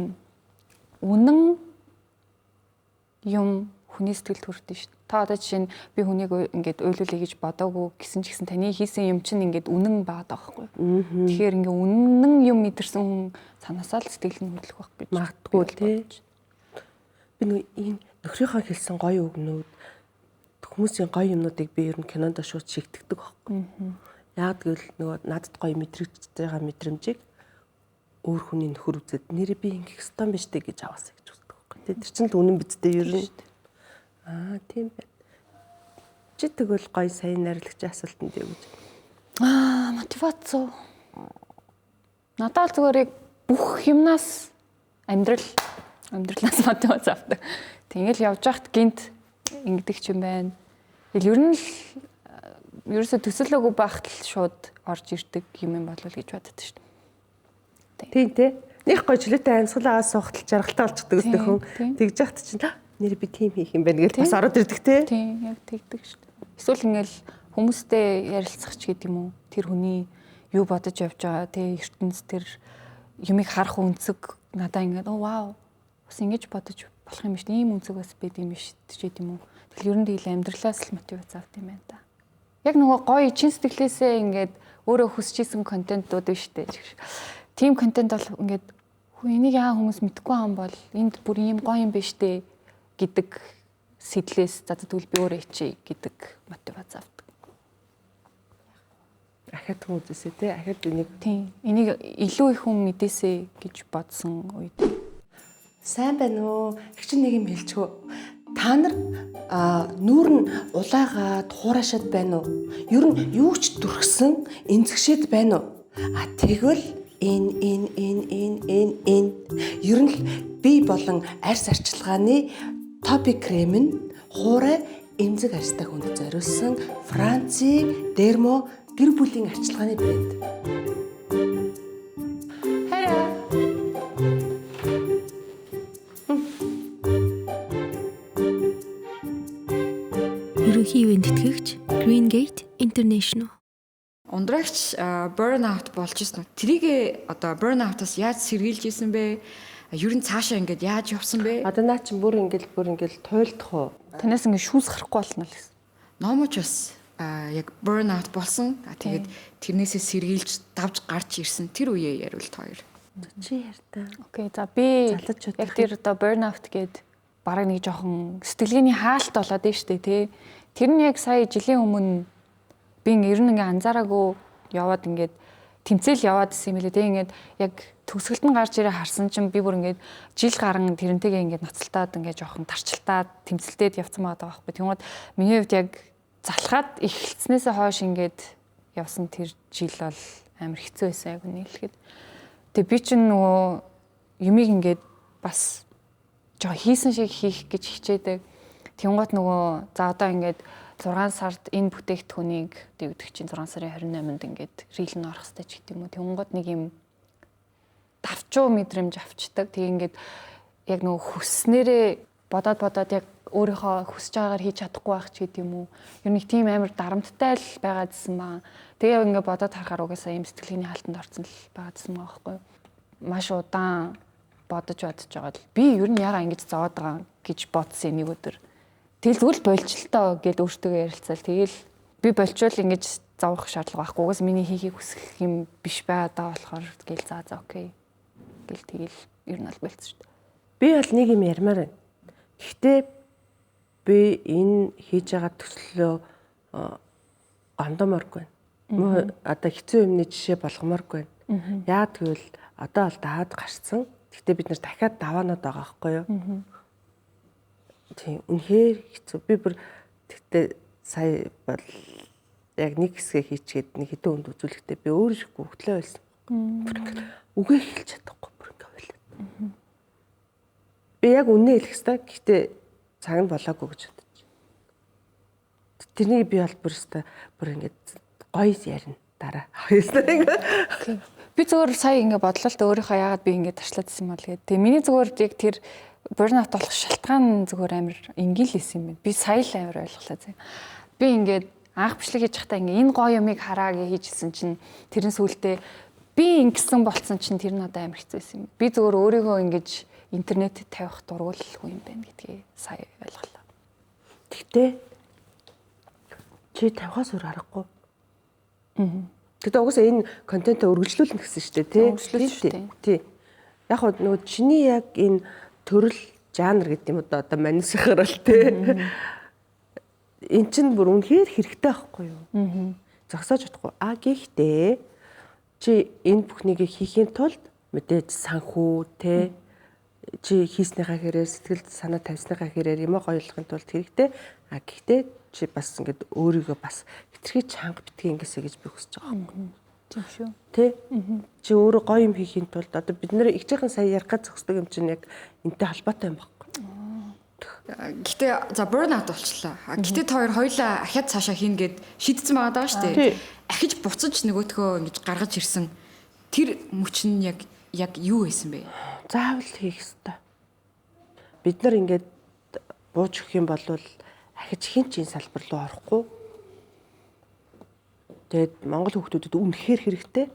үнэн юм хүний сэтгэлд хүрдэн шүү дээ. Та одоо жишээ нь би хүнийг ингээд уйлуулъя гэж бодоогүй гэсэн ч гэсэн таны хийсэн юм чинь ингээд үнэн байгаад байгаа байхгүй. Тэгэхээр ингээд үнэн юм мэдэрсэн хүн санаасаа л сэтгэл нь хөдлөх байх гэж магадгүй тий. Би энэ нөхрийнхөө хэлсэн гоё үгнүүд хүмүүсийн гоё юмнуудыг би ер нь кинонд шууд шигтгэдэг байхгүй. Яг гэвэл нөгөө надад гоё мэдрэгдэж байгаа мэдрэмжийг өөр хүний нөхөр үзээд нэрээ би ингэх ёстой юм биш үү гэж аваасаа гэж үздэг байхгүй. Тэр чинь л үнэн бидтэй ер нь. Тийм байна. Чи тэгвэл гоё сайн найрлагчийн асуултанд юу гэж? Мотивац. Надад зүгээр яг бүх юмнаас амьдралнаас мотивац авдаг. Тэгэл явж байхад гинт ингэдэг ч юм байна. Тэгэл ер нь л ерөөсө төсөөлөөгүй байхад л шууд орж ирдэг юм болов гэж боддог шүү дээ. Тийм тий. Них гоё жилэтэй амьсгалаа суухтал жаргалтай болчихдог өстэй хүн. Тэгж яхад чинь нэр би тийм хийх юм байна гэж бас ороод ирдэг тий. Тийм яг тэгдэг шүү дээ. Эсвэл ингээл хүмүүстэй ярилцах ч гэдэг юм уу. Тэр хүний юу бодож явж байгаа тий ертөнц тэр юмыг харах үнцэг надаа ингээд вау бас ингэж бодож болох юм биш ийм үнцэг бас байд юм биш гэдэг юм уу. Тэгэл ер нь тэгэл амьдралаас л мотивац авт юм байна да. Яг нөгөө гоё чин сэтгэлээсээ ингээд өөрөө хүсчихсэн контентууд биш үү. Тийм контент бол ингээд энийг яа хүмүүс мэдгүй юм бол энд бүр ийм гоё юм биш үү гэдэг сэтлээс за тэгвэл би өөрөө ичээ гэдэг мотивац авдаг. Ахад хүн үзээсээ тий ахад энийг тийм энийг илүү их хүн мэдээсэй гэж бодсон үед. Сайн байна уу? Их чинь нэг юм хэлчихв. Та нар нүүр нь улаагаад хураашаад байна уу? Ер нь юу ч дүрхсэн энцгшээд байна уу? Тэгвэл энэ ер нь би болон арьс арчилгааны топик крем нь хуурай эмзэг арьстай хүнд зориулсан Францын Дермо гэр бүлийн арчилгааны брэнд. Ерөнхий ивент тэтгэгч Green Gate International. Ундрагч burnout болж ирсэн үү? Тэрийг одоо burnout-аас яаж сэргийлж исэн бэ? Ер нь цаашаа ингээд яаж явсан бэ? Одоо наа чинь бүр ингээл туйлдах уу? Танаас ингээд шүүс гарахгүй болно л гэсэн. Номоч бас яг burnout болсон. Тэгээд тэрнээсээ сэргийлж давж гарч ирсэн тэр үеэ яривал хоёр. Чи ярьтаа. Окей, за би яг тэр одоо burnout гээд бараг нэг жоохон сэтгэлгээний хаалт болоод байна шүү дээ тий. Тэр нь яг сая жилийн өмнө би ер нь ингээ анзаараагүй яваад ингээд тэмцээл яваад исэн юм лээ тий. Ингээд яг төгсгөлд нь гарч ирээ харсан чинь би бүр ингээд жил гарan тэрнтэйгээ ингээд ноцтолтоод ингээд жоохон тарчилтаад тэмцэлдээд явцсан байгаа байхгүй. Тэгмээд миний хувьд яг залхаад эхэлснээсээ хойш ингээд явсан тэр жил бол амар хэцүү байсан яг үнэхээр. Тэгээ би чинь нөгөө юмыг ингээд бас жоо хийсэн шиг хийх гэж хичээдэг. Тэнгуут нөгөө за одоо ингээд 6 сард энэ бүтээгдэхүүнийг дэвдэх чинь 6 сарын 28-нд ингээд рил нь орох хэрэгтэй ч гэдэг юм уу. Тэнгуут нэг юм давчуу мэдрэмж авчдаг. Тэгээ ингээд яг нөгөө хүснээрээ бодоод яг өөрийнхөө хүсэж байгаагаар хийж чадахгүй байх ч гэдэм үү. Ер нь нэг тийм амар дарамттай л байгаадсэн баа. Тэгээ ингээд бодоод харахаар угаасаа ийм сэтгэлгээний хаалтанд орсон л байгаадсэн байгаа байхгүй юу. Маш удаан бодож байгаа л би ер нь ягаа ингэж зовоод байгаа гэж бодсон нэг өдөр. Тэгэл болчлоо гэд өөртөө ярилцаал. Тэгэл би болчвол ингэж зовох шаардлага байхгүй. Угаас миний хийхийг хүсэх юм биш байгаад болохоор гэл за окей. Гэл тэгэл ер нь аль болцсон шүү дээ. Би бол нэг юм ярмаар байна. Гэхдээ би энэ хийж байгаа төслөө гомдоморгүй байна. Одоо хэцүү юмны жишээ болгомооргүй байна. Яагаад гэвэл одоо бол даваад гарцсан. Гэхдээ бид нар дахиад даваанууд байгаа байхгүй юу? Тийм үнэхээр хэцүү. Би бүр тэгтээ сая бол яг нэг хэсгээ хийчихэд нэг хэдэн өнд үзүүлэхдээ би өөр их хөвглөө байсан. Бүр ингээд үгээ хэлж чадахгүй бүр ингээд байлаа. Би яг үнэ хэлэх ёстой. Гэхдээ цаг нь болоогүй гэж бодож. Тэрнийг би бол бүр ингээд гоё ярина дараа. Би зөвөр сая ингээд бодлоо л да өөрийнхөө яагаад би ингээд ташлаадсэн юм бол гэдэг. Тэгээ миний зөвөр яг тэр burnout болох шалтгаан зөвөр амар ингээл хэлсэн юм байна. Би сая л амар ойлголоо зэ. Би ингээд анх бичлэг хийж байхдаа ингээд энэ гоё юмыг хараа гэж хийжсэн чинь тэрэн сүултээ би ингэсэн болцсон чинь тэр нь одоо амар хэцүүсэн юм. Би зөвөр өөрийгөө ингээд интернетэд тавих дургуулгүй юм байна гэдгийг сая ойлголоо. Тэгтээ чи тавихаас өөр аргагүй. Тэгтээ угсаа энэ контентоо үргэлжлүүлнэ гэсэн шүү дээ, тий? Үргэлжлүүлж шүү дээ. Тий. Яг хөө нөгөө чиний яг энэ төрөл жанр гэдэг юм одоо манисахаар л тий. Эн чинь бүр үнэхээр хэрэгтэй байхгүй юу? Зогсоож чадахгүй. Гэхдээ чи энэ бүхнийг хийхийн тулд мэдээж санхүү тий чи хийснийхаа хэрээр сэтгэл санаа тавьсныхаа хэрээр юм гоёлохын тулд хэрэгтэй. Гэхдээ чи бас ингээд өөрийгөө бас хэтэрхий чанга битгий ингэсэ гэж би хүсэж байгаа юм. Тийм шүү. Тэ? Чи өөрөө гоё юм хийхийн тулд одоо бид нэр ихжийнхэн сая ярих гэж зогсдог юм чинь яг энтэй холбоотой юм байхгүй. Гэтэ за burnout болчлоо. Гэтэ та хоёулаа ахиад цаашаа хийнэ гэд шийдсэн байгаа даа шүү дээ. Ахиж буцаж нөгөөдхөө ингэж гаргаж ирсэн. Тэр мөч нь яг юу байсан бэ? Заавал хийх ёстой. Бид нар ингээд бууж өгөх юм бол ахиж хин чин салбар руу орохгүй. Тэгээд Монгол хүүхдүүдэд үнэхээр хэрэгтэй.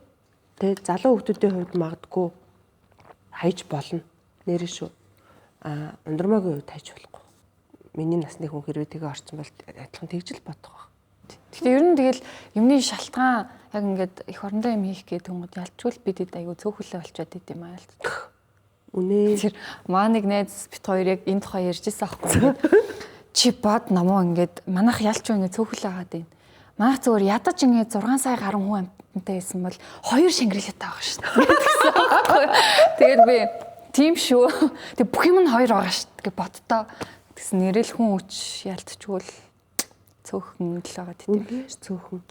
Тэгээд залуу хүүхдүүдийн хувьд магадгүй хайж болно. Нэрээ шүү. Ундрмаагийн хувьд хайж болохгүй. Миний насны хүн хэрвээ тэгээ орсон бол адилхан тэгж л бодох байх. Гэхдээ ер нь тэгэл юмны шалтгаан яг ингээд их орондоо юм хийх гэдэг хүмүүс ялчгүй бидэд айгүй цөөхөлөө болчиход идэм аа л. Үнэ. Тэр маа нэг найз бит хоёр яг энэ тухай ярьжсэн аахгүй. Чи бод намуу ингээд манайх ялч ингээд цөөхөлөө хагаад байна. Манайх зөвөр ядаж ингээд 6 сая гаруй хүн амттай байсан бол 2 шангиралтай байгаа шүү дээ. Тэгээд би тийм шүү. Тэг бүх юм нь 2 байгаа шүү гэж боддоо. Тэгсэн нэрэл хүн үуч ялтчгүй л цөөхөн л байгаа тийм. Үнэхээр цөөхөн.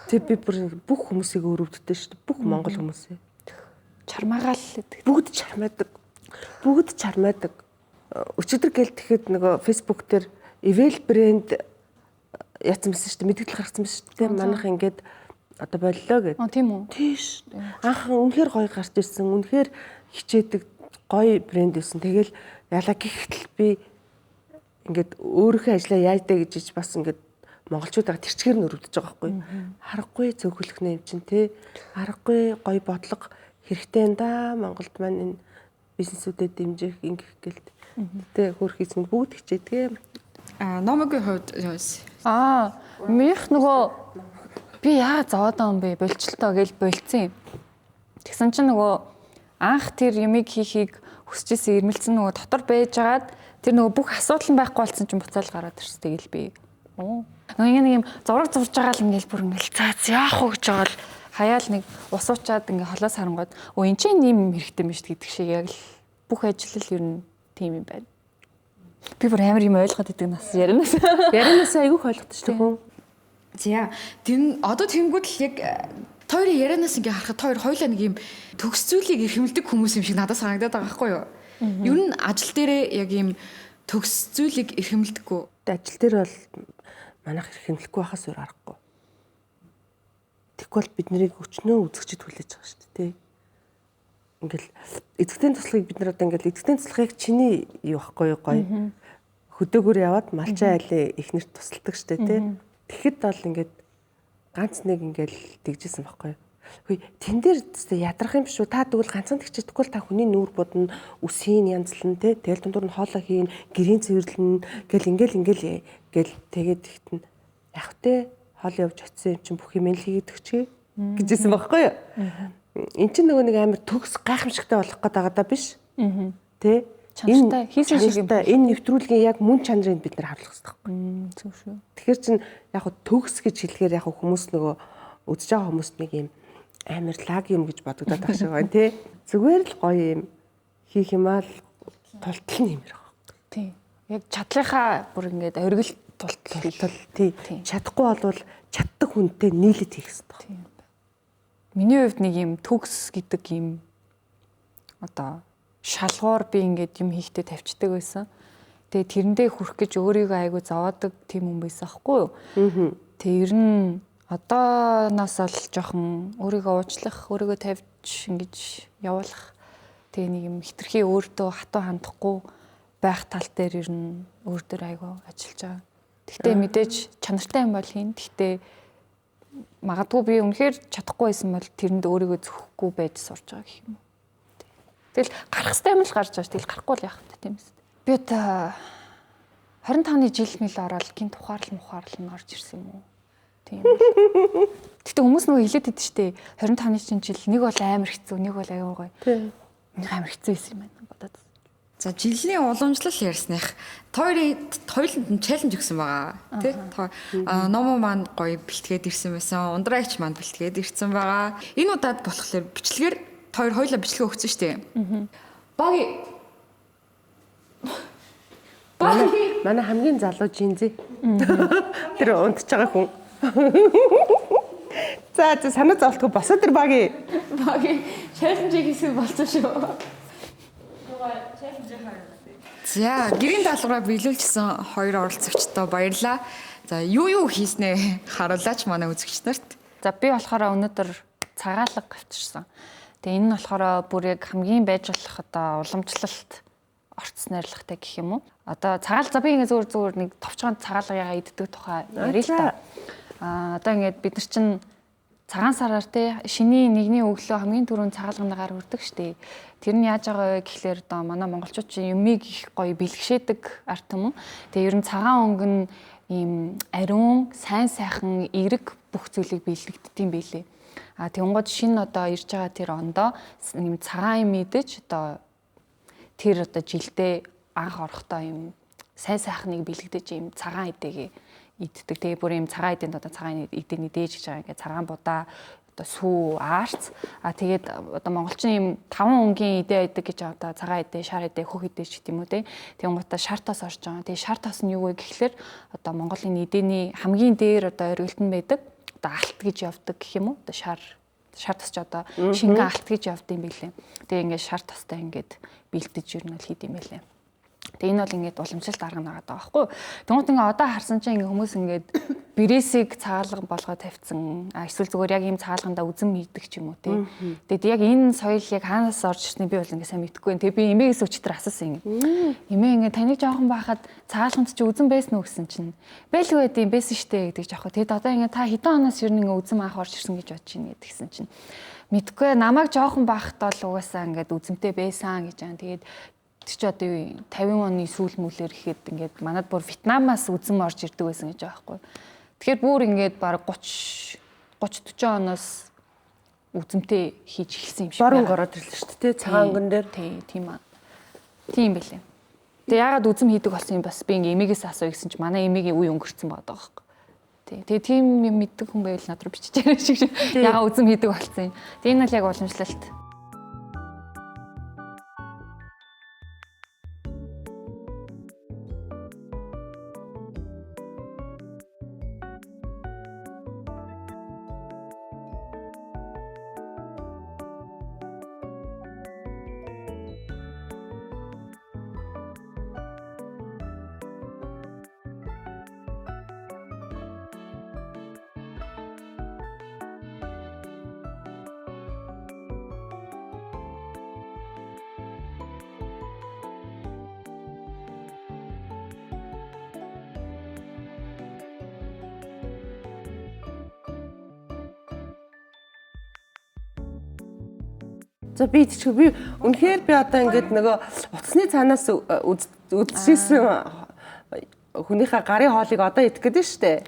Тэг би бүх хүмүүсийг өрөвддөг шүү дээ. Бүх монгол хүмүүсээ. Чармаагаал гэдэг. Бүгд чармаадаг. Өчигдөр гээл тэгэхэд нөгөө Facebook дээр Evel брэнд яатсан байсан шүү дээ. Мэдээлэл гаргасан байсан шүү дээ. Манайх ингээд одоо боллоо гэдэг. Тийм үү? Тийш. Анхан үнэхээр гоё гарч ирсэн. Үнэхээр хичээдэг гоё брэнд байсан. Тэгэл ялаа гэхтэл би ингээд өөрийнхөө ажлаа яаж дэ гэж бас ингээд монголчуудаа тэрчгээр нь өрөвдөж байгаа байхгүй. Харахгүй цөөхөлөх юм чинь те. Харахгүй гоё бодлого хэрэгтэй энэ да. Монголд маань энэ бизнесүүдэд дэмжих ингэх гэлт. Тэ хөрх хийсэн бүгд хичээдэг. Номогийн хувьд минийх нөгөө би яа зовоод байгаа юм бэ? Болчлоо гэж болцсон юм. Тэгсэн чинь нөгөө анх тэр юмыг хийхийг хүсчихсэн ирмэлцэн нөгөө дотор байжгаад тэр нөгөө бүх асуудал нь байхгүй болсон чинь буцаал гараад ирсэн. Тэгэл би нөгөө нэг юм зураг зурж байгаа л ингээл бүр ингээл цаац яах вэ гэж байгаа л хаяал нэг ус уучаад ингээ холоос харангууд энэ чинь ийм хэрэгтэй юм биш гэдэг шиг яг л бүх ажил ер нь тийм юм байна. Би бүр амар юм ойлгоод идэг нас яринаас. Яринаас айгүйх ойлгодог шүү дээ хүн. За тэр одоо тэнгууд л яг хоёрын ярианаас ингээ харахад хоёулаа нэг юм төгс зүйлийг эрхэмлдэг хүмүүс юм шиг надад санагдаад байгаа байхгүй юу? Ер нь ажил дээрээ яг юм төгс зүйлийг эрхэмлдэггүй. Ажил дээр бол манайх эрхэмлэхгүй байхаас өөр аргагүй. Тэгвэл бид нарыг өчнөө үзэгчд хүлээж байгаа шүү дээ, тий. Ингээл эцэгтэй туслахыг бид нар одоо ингээл эцэгтэй туслахыг чиний юу байхгүй юу гоё. хөдөөгөр яваад малчаа айлын ихнэрт тусалдаг штэ тий. Тэгэхэд бол ингээд ганц нэг ингээл тэгжсэн байхгүй юу. Хөөе тэн дээр ядрах юм биш үү? Та тэгвэл ганцхан тэгчихдэггүй л та хүний нүүр будна, үсийн янзлан тий. Тэгэл дундуур нь хоолой хийн, гэрийн цэвэрлэн ингээл гэл тэгээд ихтэн яг тэ хоол явж очисон юм чинь бүх юм л хийгээд өгчээ гэжсэн байхгүй юу. Эн чинь нөгөө нэг амар төгс гайхамшигтай болох гээд байгаа даа биш. Тэ чанартай хийсэн шиг юм. Энэ нэвтрүүлгийн яг мөн чанарыг бид нар харуулах хэрэгтэй байхгүй. Зөв шүү. Тэгэхээр чин яг төгс гэж хэлэхээр яг хүмүүс нөгөө үзэж байгаа хүмүүст нэг юм амар лаг юм гэж бодогдоод байгаа шиг байна тий. Зүгээр л гоё юм хийх юмаа л тултал нэмэр байгаа. Тий. Яг чадлынхаа бүр ингээд оргил тултал тий. Чадахгүй болвол чаддаг хүнтэй нийлээд хийх хэрэгтэй. Миний хувьд нэг юм төгс гэдэг юм одоо шалгуур би ингээд юм хийхдээ тавьчихдаг байсан. Тэгээ тэрэндээ хүрэх гэж өөрийгөө айгу зовоодаг тийм хүн байсан аахгүй юу? Тэгээ ер нь одооноос л жоохон өөрийгөө уучлах, өөрийгөө тавьж ингэж явуулах тэгээ нэг юм хитрхи өөртөө хатуу хандахгүй байх тал дээр ер нь өөр дээр айгу ажиллаж байгаа. Гэхдээ мэдээж чанартай юм бол хийн. Гэхдээ магадгүй би үнэхээр чадахгүй байсан бол тэрэнд өөрийгөө зөхгүй байж сурж байгаа гэх юм. Тэгэл гарах хэвээр юм л гарч байгаа ш. Тэгэл гарахгүй л яах вэ тийм ээ. Би одоо 25-ны жил мэл ороод гинт ухаарлал нь орж ирсэн юм уу? Тийм. Гэтэ хүмүүс нөгөө хэлээд байдаг штэ 25-ны жил нэг бол амар хэцүү, нэг бол аюу гоё. Тийм. Амар хэцүү байсан юм байна бодоод. За жилийн уламжлал ярьсных хоёуланд нь чаленж өгсөн байгаа тий. Номо маань гоё бэлтгээд ирсэн байсан. Ундраагч маань бэлтгээд ирсэн байгаа. Энэ удаад болохоор бичлэгээр хоёулаа бичлэг өгсөн шүү дээ. Манай хамгийн залуу жинзээ. Тэр унтж байгаа хүн. За санаа зовлтгүй босоо тэр багийн чаленжийг хийсэн болсон шүү. За гэрийн даалгавраа биелүүлжсэн хоёр оролцогчдоо баярлалаа. За юу хийснээ харуулаач манай үзэгч нарт. За би болохоор өнөөдөр цагаалга авчирсан. Тэгээ энэ нь болохоор бүр яг хамгийн байж болох одоо уламжлалт орц найрлагатай гэх юм уу. Одоо цагаал за би ингээ зүгээр нэг товчхон цагаалгаягаа иддэг тухай ярил л та. Одоо ингээд бид нар чинь цагаан сараар те шиний нэгний өглөө хамгийн түрүүнд цагаалганагаар үрдэг штеп. Тэр нь яаж байгаа вэ гэхлээр одоо манай монголчууд чинь юмыг их гоё бэлгшээдэг арт юм уу. Тэгээ ер нь цагаан өнгө нь ийм ариун, сайн сайхан, эерэг бүх зүйлийг бэлдэгддэм байлээ. Тэнгууд шинэ одоо ирж байгаа тэр ондоо юм цагаан юм идэж одоо тэр одоо жилдээ анх орохдоо юм сайн сайхныг бэлгдэж юм цагаан идэгээ иддэг. Тэгээ бүр юм цагаан идэнд одоо цагаан идэний дээж гэж байгаа ингээ цагаан будаа одоо сүү аарц тэгээд одоо монголчин юм 5 өнгийн идэ байдаг гэж одоо цагаан идэ, шар идэ, хөх идэ ч гэдэм үү те. Тэнгуудаа шар тос орж байгаа. Тэгээ шар тос нь юу вэ гэхлээр одоо монголын идэний хамгийн дээр одоо оргилт нь байдаг. Одоо алт гэж явдаг гэх юм уу? Одоо шар тосч одоо шингэн алт гэж явдаг юм билээ. Тэгээ ингээд шар тостой ингээд бэлдэж юу нэг хийд юм байлээ. Тэгээ энэ бол ингээд уламжлалт арга нагаад байгаа байхгүй. Тэгмэд ингээд одоо харсан чинь ингээд хүмүүс ингээд бэрээсийг цагаалга болгоод тавьсан. Эсвэл зүгээр яг ийм цагаалгандаа үзэн мэддэг ч юм уу тий. Тэгээд яг энэ соёл яг хаанаас орж ирснийг би бол ингээд сайн мэдэхгүй. Тэгээ би эмээгээс өчтөр асуусан юм. Эмээ ингээд таныг жоохон байхад цагаалганд чи үзэн байсан уу гэсэн чинь байлгүй байд юм байсан штэ гэдэг жоохоо. Тэгээд одоо ингээд та хэдэн оноос ер нь ингээд үзэн анх орж ирсэн гэж бодож байна гэдгсэн чинь мэдгүй намайг жоохон байхад бол угаасаа ингээд үзэмтэй байсан гэж байгаа. Тэгээд чи одоо юу 50 оны сүүл мүлээр ихэд ингээд манад бүр Вьетнамаас үзэн орж ирдэг байсан гэж байгаа байхгүй. Тэгэхээр бүр ингээд баг 30 40 оноос үзэмтэй хийж эхэлсэн юм шиг байна. Баруун ороод ирлээ шүү дээ. Цагаан өнгөн дээр. Тийм аа. Тийм байлээ. Тэгээ яагаад үзэм хийдэг болсон юм бас би ингээ эмээгээс асуу гэсэн чи манай эмээгийн үе өнгөрцөн байгаа байхгүй. Тэгээ тийм юм мэддэг хүн байвал над руу бичиж яриа шиг яагаад үзэм хийдэг болсон юм. Тэгээ энэ бол яг уламжлалт. За би тийч би үнэхээр би одоо ингээд нөгөө утасны цаанаас үзчихсэн хүнийхээ гарын хоолыг одоо идэх гэдэг нь шүү дээ.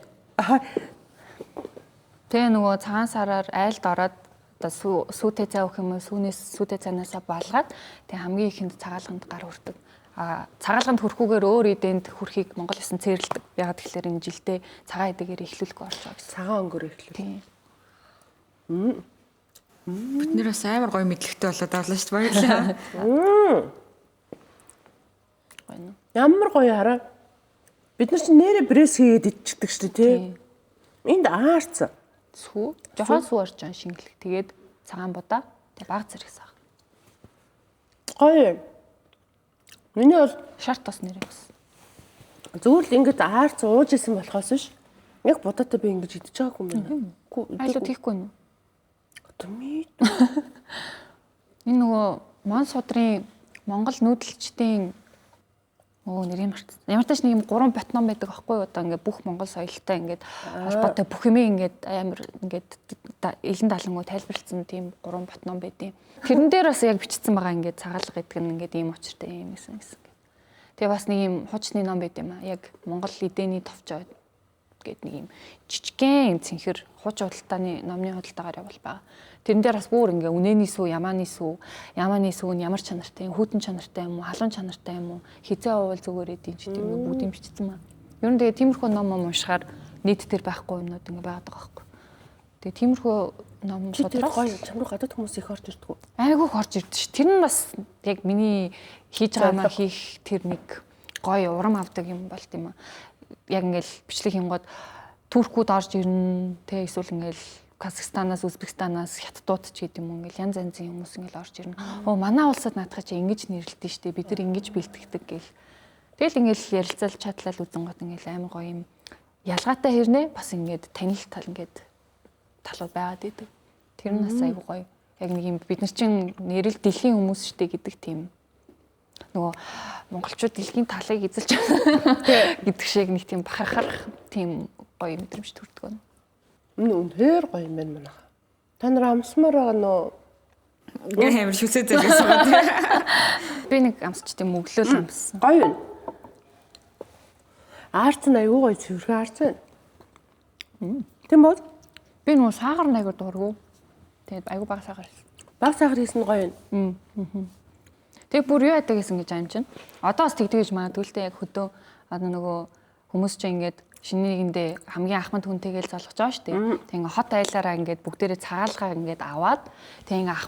Тэгээ нөгөө цагаан сараар айлд ороод одоо сүүтэй цай өгөх юм уу сүүтэй цайнаасаа балгаад тэгээ хамгийн ихэнд цагаалганд гар хүрдэг. Цагаалганд хүрэхгүйгээр өөр эдэнд хүрэхийг Монгол эсэн цэрлдэг. Ягаад гэхээр энэ жилдээ цагаан эдэгээр эхлүүлэх орж байгаа гэсэн. Цагаан өнгөөр эхлэв. Бид нэр бас амар гоё мэдлэгтэй болоод авлаа шүү дээ. Баярлалаа. Гоё. Ямар гоё хараа. Бид нар чинь нэрэ пресс хийгээд идчихдэг шүү дээ, тий. Энд аарц. Сүү. Жохон сүү орж байгаа шингэлэг. Тэгээд цагаан будаа. Тэгээ баг зэрэгс аа. Гоё. Миний бол Шарт бас нэр бас. зүгээр л ингэж аарц ууж исэн болохоос биш. Яг будаатай би ингэж идэж байгаагүй юм байна. Айлууд хийхгүй нэ. Тэмээ. Энэ нөгөө Мон судрын Монгол нүүдэлчдийн нэрийг мартсан. Ямар ч тач нэг юм 3 батном байдаг аахгүй юу? Одоо ингээд бүх Монгол соёлтой ингээд холбоотой бүх юм ингээд амар ингээд элен далангуу тайлбарлагдсан тийм 3 батном байдیں۔ Тэрэн дээр бас яг бичсэн байгаа ингээд цагаалга гэдэг нь ингээд ийм учиртай юм гэсэн. Тэгээ бас нэг юм хуучны ном байд юм аа. Яг Монгол эдэний товчоо гэдэг нэг юм жижигхэн цэнхэр хууч худалдааны номны худалдаагаар явал байгаа. Тэрэн дээр бас бүр ингээ үнэний сүү, ямааны сүү нь ямар чанартай, хүүтэн чанартай юм уу, халуун чанартай юм уу, хизээ уул зүгээр эдийн ч тийм бүгдийг бичсэн маа. Ер нь тэгээ тиймэрхүү ном уншихаар нийт дээр байхгүй юмнууд ингээ байгаад байгаа байхгүй. Тэгээ тиймэрхүү ном судрах гоё чамруу гадаад хүмүүс их орж ирдэг. айгүйх орж ирдэ ш. Тэр нь бас яг миний хийж байгаамаа хийх тэр нэг гоё урам авдаг юм болт юм аа. Яг ингээл бичлэг хийнгод Туркууд орж ирнэ, тэ эсвэл ингээл Казахстанаас, Узбекистанаас, Хятадууд ч гэдэг юм ингээл янз янзын хүмүүс ингээл орж ирнэ. Оо манай улсад наадах чи ингэж нэрлэлтэй штэ. Бид нар ингэж бэлтгэдэг гэл. Тэгэл ингээл ярилцал чатлал үзэнгот ингээл амар гоё юм ялгаатай хэрнээ бас ингээд танил тал ингээд талууд байгаад идэв. Тэр нь бас айгу гоё. Яг нэг юм бид нар чинь нэрэл дэлхийн хүмүүс штэ гэдэг тийм нөгөө монголчууд дэлхийн талыг эзэлж гэдэг шиг нэг тийм бахархах тийм гоё мэдрэмж төрдөг байна. Үнэхээр гоё юм байна манайха. Та нар амсмаар байгаа нөө? Гэх амар шүсээ зэлсэн байгаа. Би нэг амсч тийм өглөөл амссан. Гоё байна. Аарц нь аюу гоё цэвэрхэн аарц байна. Тийм бол Би нөгөө саагаар нэг дургу. Тэгээд аюу баг саагаар хийсэн. баг сахар хийсэн нь гоё байна. Тэгээ бүр юу яадаг гэсэн гэж амжина. Одоо бас тэгдэг гэж магадгүй л дээ яг хөдөө одоо нөгөө хүмүүс чинь ингээд шинэ нэгэндээ хамгийн ахмад хүнтэйгээл залгаж байгаа шүү дээ. Тэг ингээ хот айлаараа ингээд бүгдээрээ цагаалгаа ингээд аваад тэг ингээ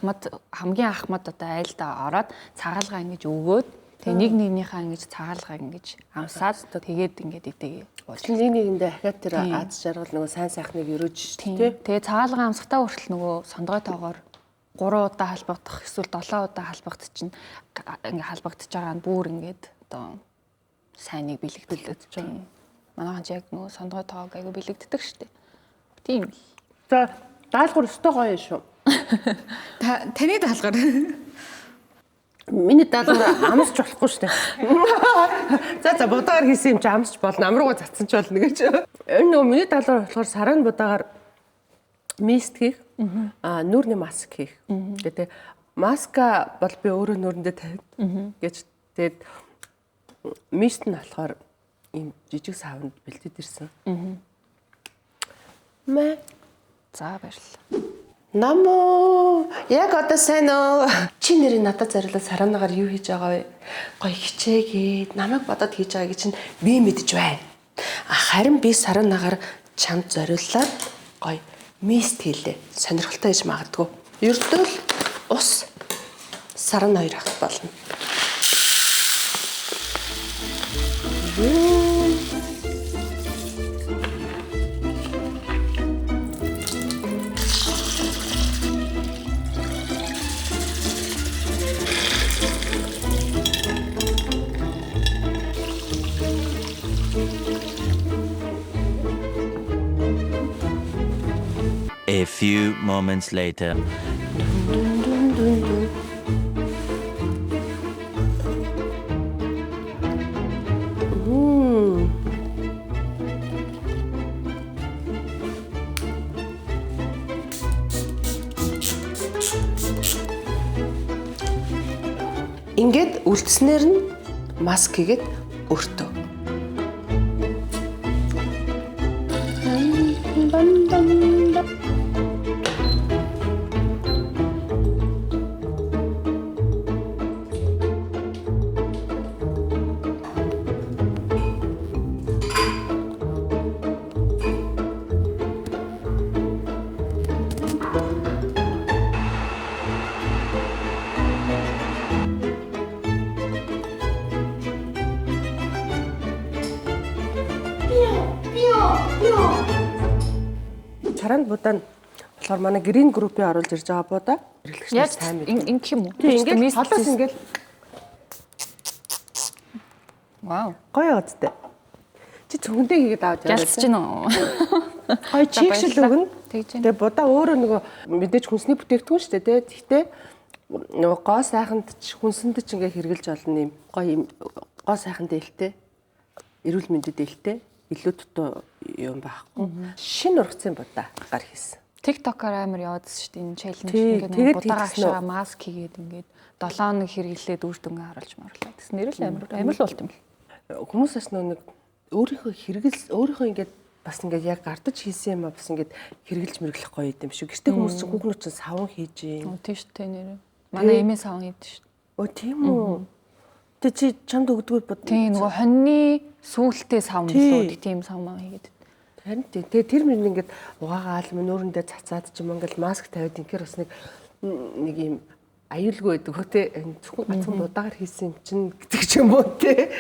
хамгийн ахмад одоо айлдаа ороод цагаалгаа ингэж өгөөд тэг нэг нэгнийхээ ингэж цагаалгаа ингэж амсаад тэгээд ингээд идэгээ. Нэг нэгэндээ ахаад тэр аз жаргал нөгөө сайн сайхныг өрөөж тий. Тэгээ цагаалгаа амсахтаа хүртэл нөгөө сондгой тоогоор 3 удаа халбагдах эсвэл 7 удаа халбагдчих чинь ингээ халбагдчих байгаа нь бүр ингээд одоо сайныг бэлэгдэлээд чинь. Манайхан ч яг нөгөө сондгой тоог айгу бэлэгддэг штеп. Тийм л. За даалгавар өстой гоё шүү. Таны даалгавар. Миний даалгавар амсч болохгүй штеп. За будаагаар хийсэн юм чи амсч болно. Амрууга цацсан ч болно гэж. Энэ нөгөө миний даалгавар болохоор саран будаагаар мист хийх, нүүрний маск хийх. Тэгээд маска бол би өөрөө нүүрэндээ тавина гэж. Тэгээд мист нь болохоор ийм жижиг савнд бэлдээд ирсэн. Мэ За баярлалаа. Намо яг одоо сайн уу? Чи нэрээ надад зориулаад сараанагаар юу хийж байгаа вэ? Гоё хичээгээд намайг бодоод хийж байгааг чинь би мэдэж байна. Харин би сараанагаар чамд зориулаад гоё мист хийлээ. Сонирхолтой гэж магадгүй. Ердөө л ус саран хоёр ахт болно. A few moments later. Ингээд үлдснээр нь маск хийгээд өөртөө. Чаранд будаан болохоор манай грин группийн оруулж ирж байгаа буудаа. Яг ингэх юм уу? Тийм ингээд холоос ингээд Вау. гоё одтой. Чи цүгэндээ хийгээд аваад Ялцж гин үү? гоё чигшил өгнө. Тэгж байна. Тэгээ будаа өөрөө нөгөө мэдээж хүнсний бүтээгдэхүүн шүү дээ. Гэхдээ нөгөө гоо сайханд ч хүнсэнд ч ингээ хэрглэж олно юм гоё юм гоо сайхан дээлтэй. Эрүүл мэндэд дээлтэй. Илүү дутуу юм байхгүй. Шинэ ургацын будаа гар хийсэн. TikTok-аар амар яваад шүү дээ энэ челленж Тэгээд ингээд будаагаа хийсэн үү? агшаа маск хийгээд ингээд 7 хоног хэрэглээд үр дүнгээ харуулж марлаа. Тэс нэрэл амар л болт юм л. Хүмүүс бас нэг өөрийнхөө ингээд бас ингээд яг гардаж хийсэн юм а бас ингээд хэрглэж мэрглэх гоё юм шүү. Гэхдээ хүмүүс чинь хүүхнүүд чинь савн хийж юм. Оо тийм шүү дээ нэрээ. Манай эмээ савн хийдэж шүү. Өө тийм үү. Тэ чи чамд өгдөггүй бод. Тийм нөгөө хоньны сүүлтэй савн лүүд тийм савн хийгээд. Харин тэгээ тэр минь ингээд угаагаал нүүрэндээ цацаад ч юм ингээд маск тавиад ингээр бас нэг юм аюулгүй байдаг хөө тэ зөвхөн ганцхан будаагаар хийсэн юм чинь гэдэг ч юм уу тэ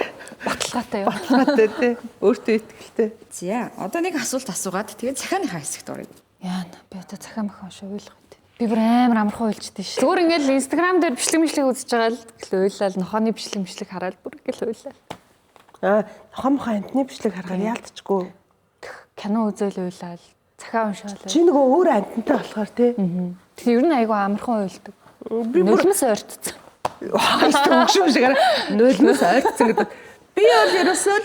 Баталгаатай юу? баталгаатай тэ өөртөө ихтэй. За одоо нэг асуулт асуугаад тэгээд цахааныхаа хэсэгт оръё. Яана би одоо цахаа махаа уйлах байт. Би бүр амар амархан уйлчихдээ шүү. Зүгээр ингээл Instagram дээр бичлэг үзэж байгаа л гэл уйлал нохооны бичлэг хараад бүр гэл уйлал. Нохомхоо амтны бичлэг харахаар яалтчгүй. Кино үзэл уйлал, цахаа уншаал. Чи нөгөө өөр амтантай болохоор тэ. Тэг ер нь айгүй амархан уйлдаг. Би бүр Нулимс ойртсон. өгшөө шигээр нулимс ойртсон гэдэг. Би бол ерөөсөө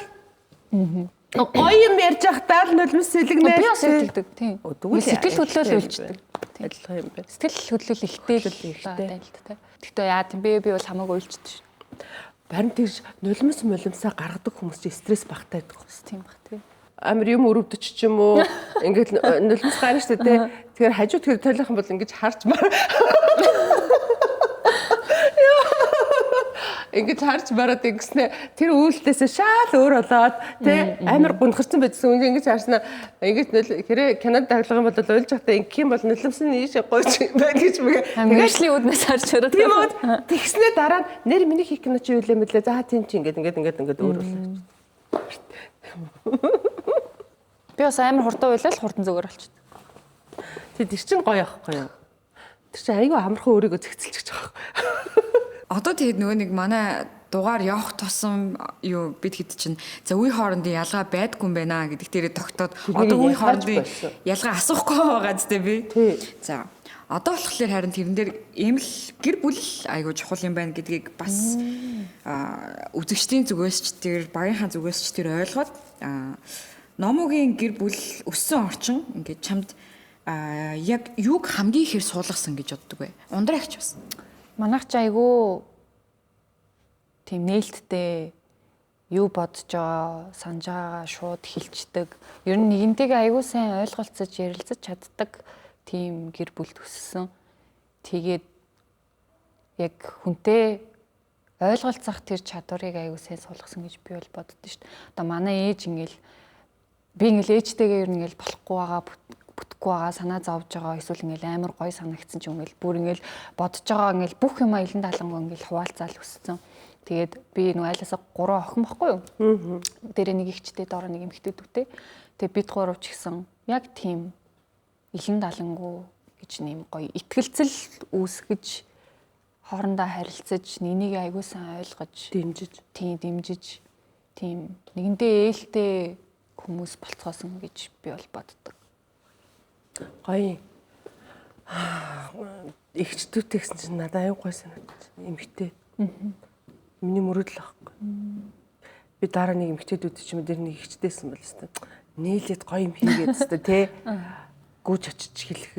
гоё юм ярьж байхдаа л нулимс сэлгэнэ. Би бас хэлдэг тийм. Тэгвэл Сэтгэл хөдлөл уйлждаг. Адилхан юм байна. Сэтгэл хөдлөл ихтэй л тийм. Тэгтээ яа тийм би бол хамаагүй уйлчихдээ шүү. Харин тэр нулимсаа гаргадаг хүмүүс чинь стресс багтаа байдаг хүмүүс. Тийм бах тийм. Амар юм өрөвдөж ч юм уу ингээд нулимс гарна шүү дээ. Тэгэхээр хажуу тэгэхээр тойлох юм бол ингэж харж маа. Ингэж харж бараад ингэснэ тэр үйлдэлээс шал өөр болоод тий амар гунхарсан байдсан. Ингэж харснаа ингэж хэрэг Канада таглах юм бол уйлж захтаа ингэх юм бол нулимсын ийш гойч байна гэж мгээ. Мэргэжлийн үднээс харж өрөөд. Тийм үү. Тэгснээ дараа нь нэр миний хийх кино чи юу лээ мэлээ. За тийм чи ингээд өөр болоо. Би бас амар хурдан уйлал хурдан зүгээр болчихсон. Тэр чинь гоё ахгүй юу? Тэр чинь айгүй амархан өөрийгөө зэгцэлж байгаа. Одоо тэгээд нөгөө нэг манай дугаар явах тусам юу бид хэд чинь за үе хоорондын ялгаа байдгүй юм байна гэдэг дээрээ тогтоод одоо үе хоорондын ялгаа асуухгүй байгаа зү би. За одоо болохоор харин тэрэн дээр ийм л гэр бүл айгуу чухал юм байна гэдгийг бас үзэгчдийн зүгээс ч тэр багийнхаа зүгээс ч тэр ойлгоод номогийн гэр бүл өссөн орчин ингээд чамд яг юг хамгийн ихээр суулгасан гэж боддог вэ? Ундраагч бас. Манайх ч айгүй тийм нээлттэй юу бодож байгаа, санаж байгаа шууд хэлцдэг. Ер нь нэгэнтэйгээ айгүй сайн ойлголцож, ярилцаж чаддаг тийм гэр бүл төссөн. Тэгээд яг хүнтэй ойлголцох тэр чадварыг айгүй сайн суулгасан гэж би бол боддоо шүү дээ. Одоо манай ээж би ээжтэйгээ ер нь болохгүй байгаа бүтэхгүй байгаа санаа зовж байгаа эсвэл амар гоё санагдсан ч юм бүр бодож байгаа бүх юм илэн талангуу хуваалцаал өссөн. Тэгээд би нөгөө айлаасаа 3 охин байхгүй юу? Дээрээ нэг ихчтэй дороо нэг эмэгтэй дүүтэй. Тэгээд бид 3 ч гэсэн яг тийм илэн талангуу гэж нэм гоё итгэлцэл үүсгэж хоорондоо харилцаж нэнийг аягүй сайн ойлгож дэмжиж тийм нэгэндээ ээлтэй хүмүүс болцоосон гэж би бол боддог. Гоё. Игчдүүтэй гэсэн чинь надад аюу гой санагдаж эмхтэй. Миний мөрөдөл ахгүй. Би дараа нэг эмхтэйдүүд ч юм дээр нэг игчтэйсэн бол өстой. Нээлээд гоё юм хийгээд өстой тий. гүйж очиж хэлэх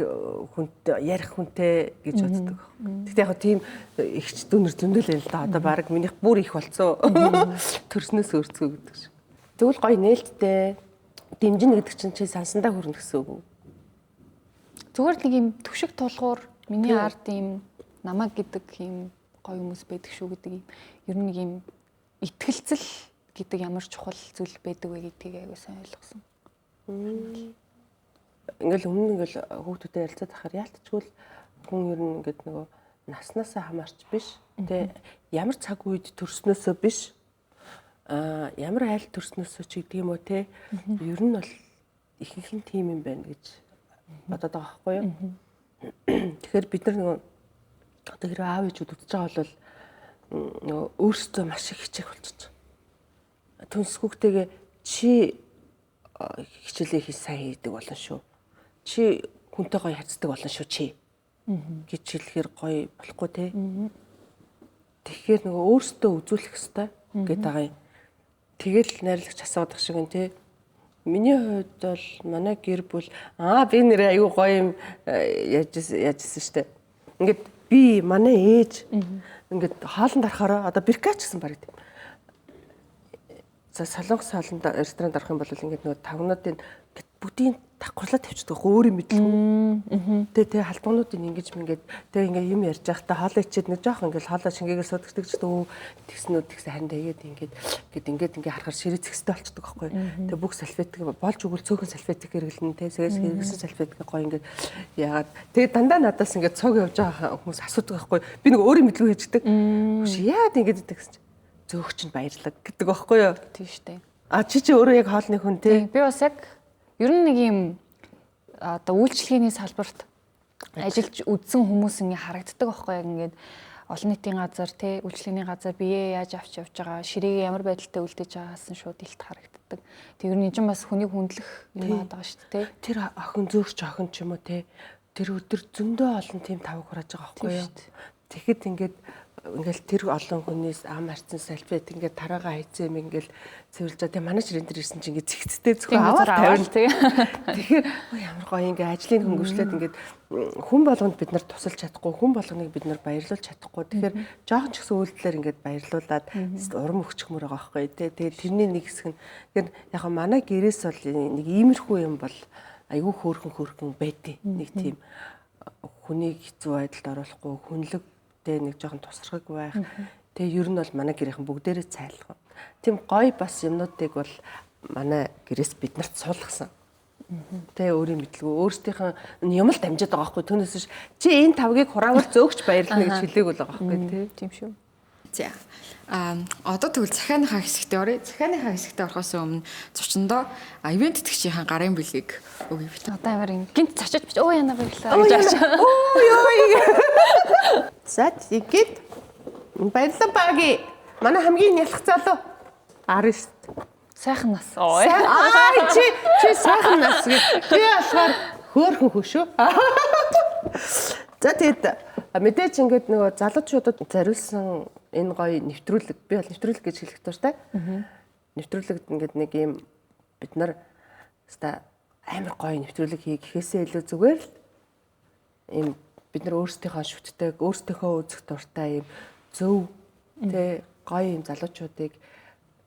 хүнтэй ярих хүнтэй гэж боддог. Тэгтээ яг тийм ихч дүүнэр зөндөл л да. Одоо баг минийх бүр их болцоо. Төрснөөс өөрцгөө гэдэг шиг. Тэгвэл гоё нээлттэй дэмжинэ гэдэг чинь чи сансандаа хүрнэ гэсэн үг үү? Зүгээр л нэг юм төвшиг тулгуур миний ард юм намаг гэдэг юм гоё хүмүүс байдаг шүү гэдэг юм. Ер нь нэг юм итгэлцэл гэдэг ямар чухал зүйл байдаг вэ гэдгийг аягүй сайн ойлгосон. Ингээл өмнө ингээл хүүхдүүдтэй ярилцаад байхаар яалтчгүй л хүн ер нь ингээд нөгөө наснаасаа хамаарч биш. Тэ ямар цаг үед төрснөөсөө биш. Ямар айл төрснөөсөө ч гэдэг юм уу те. Ер нь бол ихэнх нь тийм юм байна гэж бодоод байгаа байхгүй юу? Тэгэхээр бид нар нөгөө одоо хэрэг аав ээжүүд үзэж байгаа бол нөгөө өөрсдөө маш их хичээх болчихж байгаа. Түнсгүүгтэйгээ чи хичээлээ хийж сайн хийдэг болно шүү. Чи хүнтэй гоё харьцдаг болно шүү чи. Гэж хэлэхээр гоё болохгүй те. Тэгэхээр нөгөө өөрсдөө үзүүлэх хэрэгтэй гэдэг байгаа юм. Тэгэл найрлагч асуудаг шиг юм те. Миний хувьд бол манай гэр бүл би нэрээ аюу гоё юм яажсэн штэ. Ингээд би манай ээж ингээд хоолнд орохороо одоо биркач гэсэн баг тийм. За солонгос хоолнд ресторанд орох юм бол ингээд нөгөө тавнуудын бүгдийн давхарлаа тавьчихдаг өөрийн мэдлгүй. Тэгээ халдвануудыг ингэж тэгээ ингээ юм ярьж байхдаа хоолоо ичээд нэг жоох ингээл хоолоо шингээгээр сууддаг ч дөө тэгснүүд харин тэгээд ингээ харахаар ширээ зэгстэй болчихдог байхгүй. Тэгээ бүх салфетик болж өгвөл цөөхөн салфетик хэрэглэн тэгээ хэрэгсэн салфетик гоё ингээ яагаад тэгээ дандаа надаас ингээ цог явж байгаа хүмүүс асуудаг байхгүй. Би нэг өөрийн мэдлгүй хийждэг. Яагаад ингэж гэдэг гэсэн чинь зөөх чинь баярлаг гэдэг байхгүй юу? Тийм штэ. Чи өөрөө яг хоолны хүн те. Би бас яг ер нь нэг юм одоо үйлчлэгээний салбарт ажиллаж үзсэн хүмүүс ингэ харагддаг байхгүй яг ингээд олон нийтийн газар те үйлчлэгээний газар бие яаж авч явж байгаа ширээгээ ямар байдалтай үлдээж байгаагаас нь шууд илт харагддаг. Тэг ер нь энэ ч бас хүнийг хүндлэх юм байгаа шүү дээ те. Тэр охин зөөгч охин ч юм уу те. Тэр өдөр зөндөө олон тийм тавг хурааж байгаа байхгүй юу? Тэгэхэд ингээл тэр олон хүнээс ам харцсан салфет ингээд тараагаа хайцсан юм ингээл цэвэрлж байгаа. Тэгээ манай ширэн дээр ирсэн чинь ингээд зэгцтэй зөвхөн аваад тавил. Тэгэхээр ямар гоё ингээд ажлын хөнгөвчлээд ингээд хүн болгонд бид нар тусалж чадахгүй, хүн болгоныг бид нар баярлуулж чадахгүй. Тэгэхээр жоохон ч гэсэн үйлдэлээр ингээд баярлуулад урам өгчмөр байгаа байхгүй тий. Тэгээ тэрний нэг хэсэг нь тэгэхээр яг манай гэрээс бол нэг иймэрхүү юм бол айгүй хөөрхөн байдیں۔ Нэг тийм хүнийг хэцүү байдалд оруулахгүй, хүнлэг тэ нэг жоохон тусрахаг байх. Тэгээ ер нь бол манай гэрийнхэн бүгдээрээ цайлах. Тийм гоё бас юмнуудыг бол манай гэрээс бид нарт суулгасан. Тэгээ өөрийн мэдлгүй өөрсдийнх нь юм л дамжаад байгаа байхгүй. Түүнээс ш чи энэ тавгийг хураавал зөөгч баярлна гэж хэлээг бол байгаа байхгүй тийм шүү. За. Одоо тэгвэл захааныхаа хэсэгтээ оръё. Захааныхаа хэсэгтээ орохоос өмнө зочиндоо ивент тэтгэгчийн гарын бэлгийг өгье бит. Одоо ямар юм гинт цачиж бич яна баярлаа гэж аач. За тэгээд баярлалаа баги. Манай хамгийн ялах залуу 19. Сайхан нас. Чи сайхан нас гэж. Би болохоор хөөрхөн хөшөө. За тэгээд мэдээч ингээд нөгөө залуучуудад зориулсан энэ гоё нэвтрүүлэг би бол нэвтрүүлэг гэж хэлэх тууштай. Нэвтрүүлэгт ингээд нэг юм бид нар хэвээ амар гоё нэвтрүүлэг хий гэхээсээ илүү зүгээр л юм бид нар өөрсдийнхөө шүтдэг, өөрсдийнхөө үзэх дуртай юм зөв тэ гоё юм залуучуудыг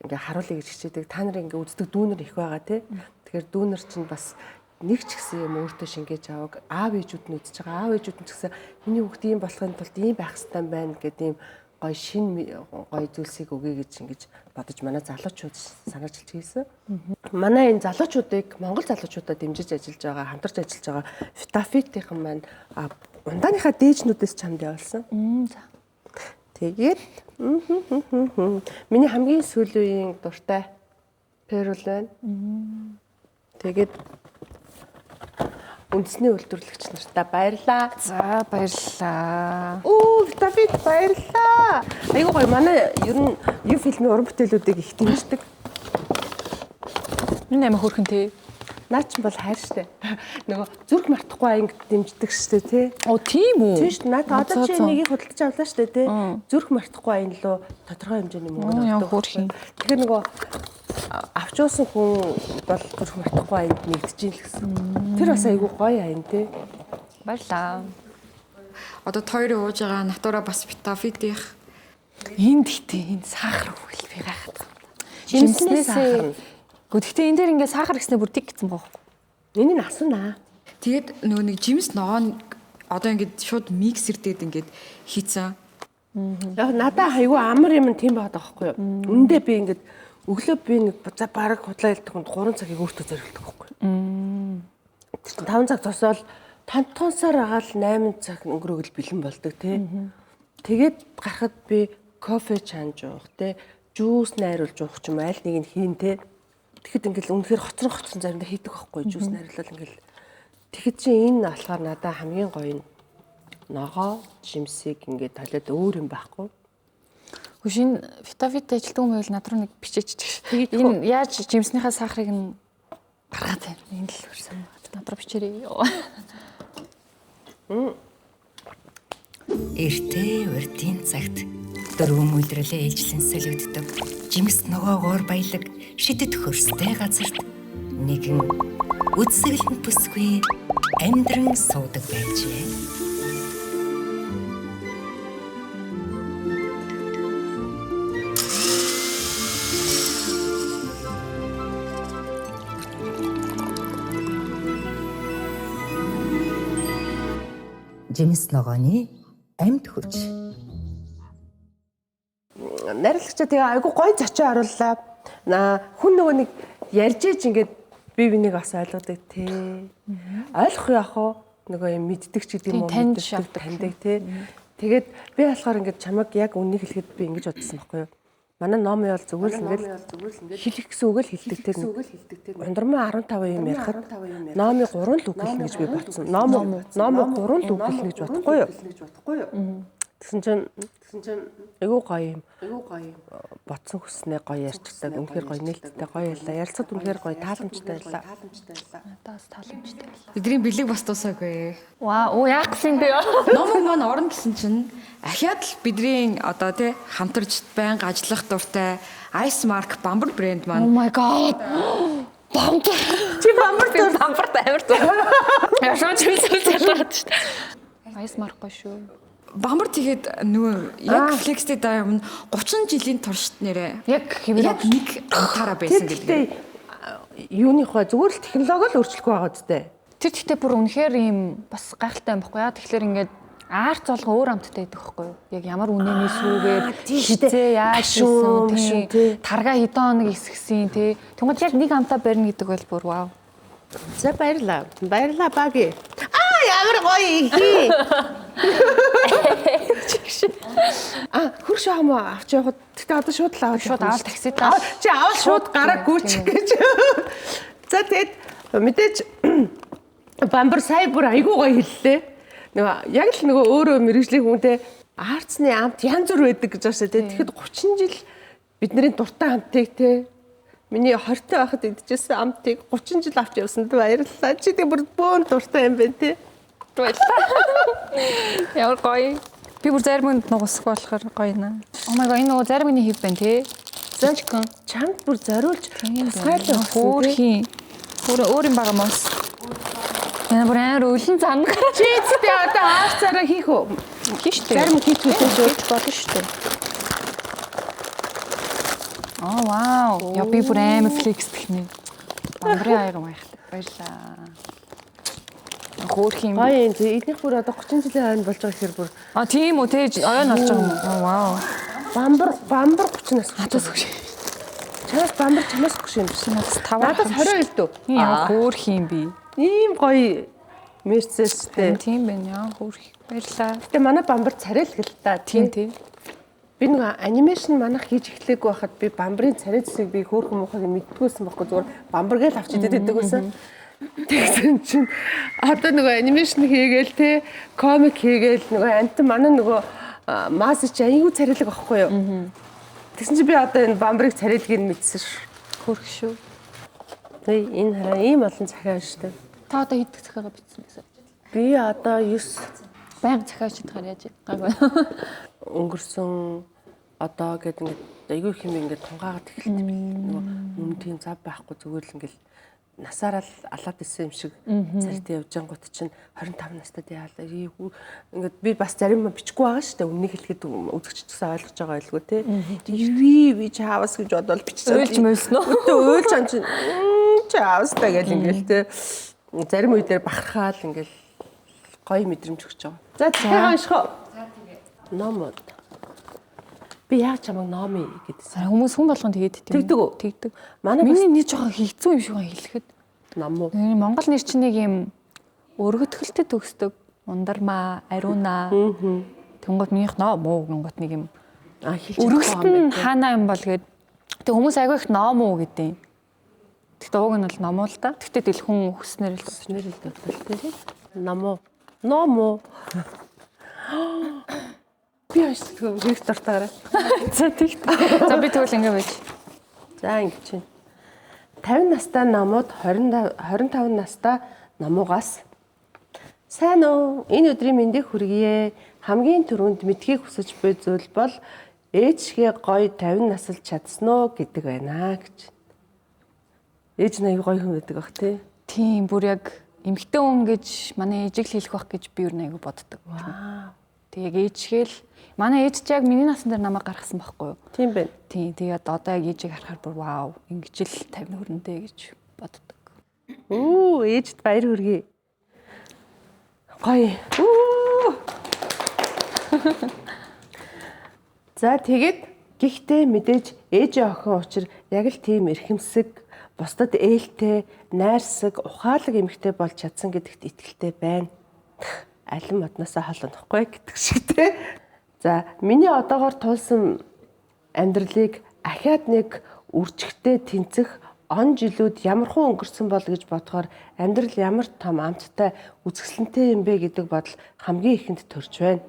ингээ харуулъя гэж хичээдэг. Та нар ингээ үздэг дүүнер их байгаа тий. Тэгэхээр дүүнер чинь бас нэг ч гэсэн юм өөртөө шингээж аваг аав ээжүүд нь үзэж байгаа. Аав ээжүүд нь ч гэсэн миний хүүхд ийм болохын тулд ийм байх хэрэгтэй байна гэдэг ийм гоё шин гоё зүйлсийг өгье гэж ингэж бодож манай залуучууд санааж хэлж хийсэн. Манай энэ залуучуудыг Монгол залуучуудаа дэмжиж ажиллаж байгаа, хамтарч ажиллаж байгаа Vitaфитийнхэн маань ундааныхаа дээжнүүдээс чамд явуулсан. За. Тэгээд миний хамгийн сүүлийн дуртай Перл байна. Тэгээд үндэсний үйлдвэрлэгч нартаа баярлаа. За баярлалаа. Vitaфит баярлаа. Айгуу гоё манай ер нь юу фильмийн уран бүтээлүүдийг их дэмждэг. Энэ амар хөөрхөн тий. Наа ч бол хайр штэ. Нөгөө зүрх мартахгүй аян дэмждэг штэ тий. Оо тийм үү? Тийм штэ. Наад одоо чи нэгийг худалдаж авлаа штэ тий. Зүрх мартахгүй аян лөө тодорхой хэмжээний мөнгө яа, авдаг. хөөрхий. Тэгэхээр нөгөө авч уусан хүн бол зүрх мартахгүй аянд нэгдэж ийн л гэсэн. Тэр бас айгүй гоё аян тий. Баярлаа. Одоо тойроо ууж байгаа натура бас витаминтих. Энд гэтээ энэ сахар үгүй би гайхаад. Жимснээ сахар. Гэхдээ энэ дээр ингээд сахар гэснээр бүр тик гэсэн байхгүй. Энэ нь асуунаа. Тэгээд нөгөө нэг жимс ногоон одоо ингээд шууд миксердээд ингээд хийцэн. Яг надаа айгүй амар юм тийм байдаг байхгүй юу? Үндэ би ингээд өглөө би нэг бараг худлаа хэлдэг 3 цагийг өөртөө зориулдаг байхгүй юу? 5 цаг тусвал 5 тонсоор агаал 8 цаг өнгөрөөгөл бэлэн болдог тий. Тэгээд гарахад би кофе чанж уух тий, жуус найруулж уух ч юм аль нэг нь хийн тий. Тэгэхэд ингээл үнэхээр хоцрон заримдаа хийдэг байхгүй жуус найруулал ингээл. Тэгэхэд чи энэ болохоор надаа хамгийн гоё нь ногоо жимсийг ингээд талаад өөр юм байхгүй. Хөшин витавит ажилтдаг юм байвал над руу нэг бичээч. Энэ яаж жимснийхаа сахарыг нь гаргаад байна. Энэ л хөрсөн. Над руу бичээрэй. Эртээ урдын цагт дөрвөн үйлрэлээ ээлжлэн солигддог жимс ногоогоор баялаг шидэт хөрстэй газарт нэгэн үдсэглэн бүсгүй амьдран суудаг байжээ. Жимс ногооны амьд хүч. Найрлагчаа тэгээ айгу гоё зочин орууллаа. Хүн нөгөө нэг ярьж ийж ингээд бие бинийг бас ойлгодог тий. Ойлгох яах вэ? Нөгөө юм мэддэг ч гэдэг юм уу? Таньдаг тий. Тэгээд би болохоор ингээд чамаг яг үнийг хэлэхэд би ингэж бодсон байхгүй юу? Манай номын бол зүгээр л ингээд хэлэх гэсэн үг л хэлдэг тэр. Ундрмаа 15 юм ярихад номын 3 л үг хэлнэ гэж би бодсон. Номын 3 л үг хэлнэ гэж бодохгүй юу? Тэгсэн чинь айгуу гоё юм. Бодсон хүснээ гоё ярьцдаг. Үнэхээр гоё нээлттэй гоё ялла. Ярилцаад үнэхээр гоё тааламжтай ялла. Надаас тааламжтай байлаа. Бидний бэлэг бас дуусаагүй. Ваа, оо яах гэсэн бэ? Номон маань орно гэсэн чинь ахиад л бидний одоо тий хамтарч байнга ажиллах дуртай Ice Mark Bamber брэнд Oh маань. my god. Бамбар. Чи бамбар Бамбарт амар дуу. Яшаа ч хэлсэн залгаад шүү дээ. Ice Mark гоё шүү. Бамбар тэгээд нөгөө яг Flexтэй даа юм 30 жилийн туршид нэрээ. Яг хэвээр Яг нэг амтаараа байсан гэдэг. Юуныхоо зүгээр л технологи л өөрчлөхгүй байгаа үстэй. Тэр гэхдээ бүр үнэхээр ийм бас гайхалтай юм баггүй яа. Тэгэхээр ингээд арт золго өөр амттай байдаг байхгүй юу? Яг ямар үнэний сүүгээр хизээ яаж хийсэн тий. Тарга хэдэн хоног эсгсэн тий. Тэгмээд яг нэг амтаа барина гэдэг бол бүр вау. За баярлаа. Баярлаа баги. Ямар гоё хий. Хөрш хамаа авч явахад тэгтээ одоо шууд л аваад Шууд аваад таксид аваад чи аваад шууд гараа гүйчих гэж. За тэгээд мэдээж бамбар сая бүр айгуу гоё хэллээ. Нөгөө яг л нөгөө өөрөө мэрэгжлийн хүнтэй арцны амт янз бүр байдаг гэж байна шүү дээ. Тэгэхэд 30 жил бидний дуртай амтыг те миний 20-тай байхад идчихсэн амтыг 30 жил авч явсанд баярлалаа. Чи тэг бүр бөөн дуртай юм байна те. Ямар гоё. Би бүр заримд нугасах болохоор гоё наа. Oh my god, энэ нөгөө заримны хив байна тий. Зочкон. Чамд бүр зориулж тусгайлаа Хөөрхийн. Өөр юм байгаа мос. Энэ бүр амар өлөн занг. Чи эцтэй одоо аарцаараа хийх үү? Хийштэй. Зарим хийх үстэй шүү. Болно шүү дээ. Oh wow. Яа би бүр амар флекс тэхнэ. Бамбарын аяр маягтай. Баярлаа. Хөөрхийн. Гоё юм. Эднийх бүр одоо 30 жилийн хойно болж байгаа хэрэг бүр. Тийм үү те ойн болж байгаа юм уу? Oh wow. Бамбар 30 нас. Хатас өгш. Чамаас бамбар чамаас өгш юм биш. Надаас 5. Надаас 20 элдв. Яа хөөрхийн би. Ийм гоё мерсестэй. Тийм байна яа хөөрх. Баярлаа. Гэтэ манай бамбар царай л гэл та. Тийм тийм. Би нэг анимашн манах хийж эхлэегүй байхад би бамбарын царай цэсийг би хөөрхөн мохог мэддгүйсэн байхгүй зүгээр бамбар гээл авч идээд байсан. Тэгсэн чинь одоо нөгөө анимашн хийгээл те комик хийгээл нөгөө амт манай нөгөө мас чи аюу царайлаг байхгүй юу. Тэгсэн чи би одоо энэ бамбарыг царайлгийг мэдсэн ш. Хөөрх шүү. Тэг энэ хараа ийм олон захиа штэ. Та одоо хэд захиагаа бичсэн гэсэн? Би одоо 9 Баян захиа шийдгээр яаж гайгүй. өнгөрсөн одоо гэдэг ингээд айгүй их юм ингээд тунгаагаад эхэлдэг. Нөгөө юм тийм зав байхгүй зүгээр л ингээд насаараа л алаад исэн юм шиг царит явж ангууд чинь 25 настайд яалаа. Ингээд би бас зарим бичихгүй байгаа шүү дээ. Үннийг хэлэхэд үзэгч гэсэн ойлгож байгаа байлгүй те. Би чаавас гэж бодвол бичсэн. Уйлж мөснө. Уйлж ан чинь чаавастай гэл ингээд те. Зарим үедэр бахархаал ингээд гоё мэдрэмж өгч байгаа. За захиагаа унших. За тэгээ. Номод. Би яг чамайг номи гэдсэн. Хүмүүс хүн болгон тэгээд тэгдэг үү? Тэгдэг. Миний нэг жоохон хэцүү юм шиг байна хэлэхэд. ном уу? Монгол нэр чинь нэг юм өргөтгөлтэй төгсдөг. Ундармаа, ариунаа. Тэнгууд минийх ном уу гингот нэг юм. Хэлж Өргөлт нь хаана юм бол гээд тэг хүмүүс айгүй их ном уу гэдэг. Тэгтээ ууг нь бол ном уу л да. Тэгтээ тэл хүн өснөр л дээ. Ном уу? Ном уу? Би ашиггүй их дуртаараа. За тэгт. За би тэгвэл ингэ байж. За ингэж байна. 50 настай намууд 25 настай намуугаас сайн уу? Энэ өдрийн мэндийг хүргье. Хамгийн түрүүнд мэдхийг хүсэж буй зүйл бол ээжгээ гоё 50 наслж чадсан уу гэдэг байна гэж. Ээж нь аягүй гоё хүн байдаг бах тий. Тийм бүр яг эмэгтэй хүн гэж манай ээжийг л хэлэх байх гэж би юу нэг боддог. Тэг яг ээжгээл манай ээж ч яг миний насны дээр намайг гаргасан байхгүй юу? Тийм байна. Тийм тэгээд одоо яг ээжийг харахаар бүр вау ингэж л 50 хүрнэ гэж боддог. Ээжд баяр хүргэе. Гоё. За тэгээд гэхдээ мэдээж ээжийн охин учир яг л тийм эрхэмсэг, бусдад ээлтэй, найрсаг, ухаалаг эмэгтэй болж чадсан гэдэгт итгэлтэй байна. Алин модноосоо холонохгүй гэдэг шиг те. За миний одоогоор туулсан амьдралыг ахаад нэг үржигтэй тэнцэх он жилүүд ямархан өнгөрсөн бол гэж бодохоор амьдрал ямар том амттай үзэсгэлэнтэй юм бэ гэдэг бодол хамгийн ихэнд төрж байна.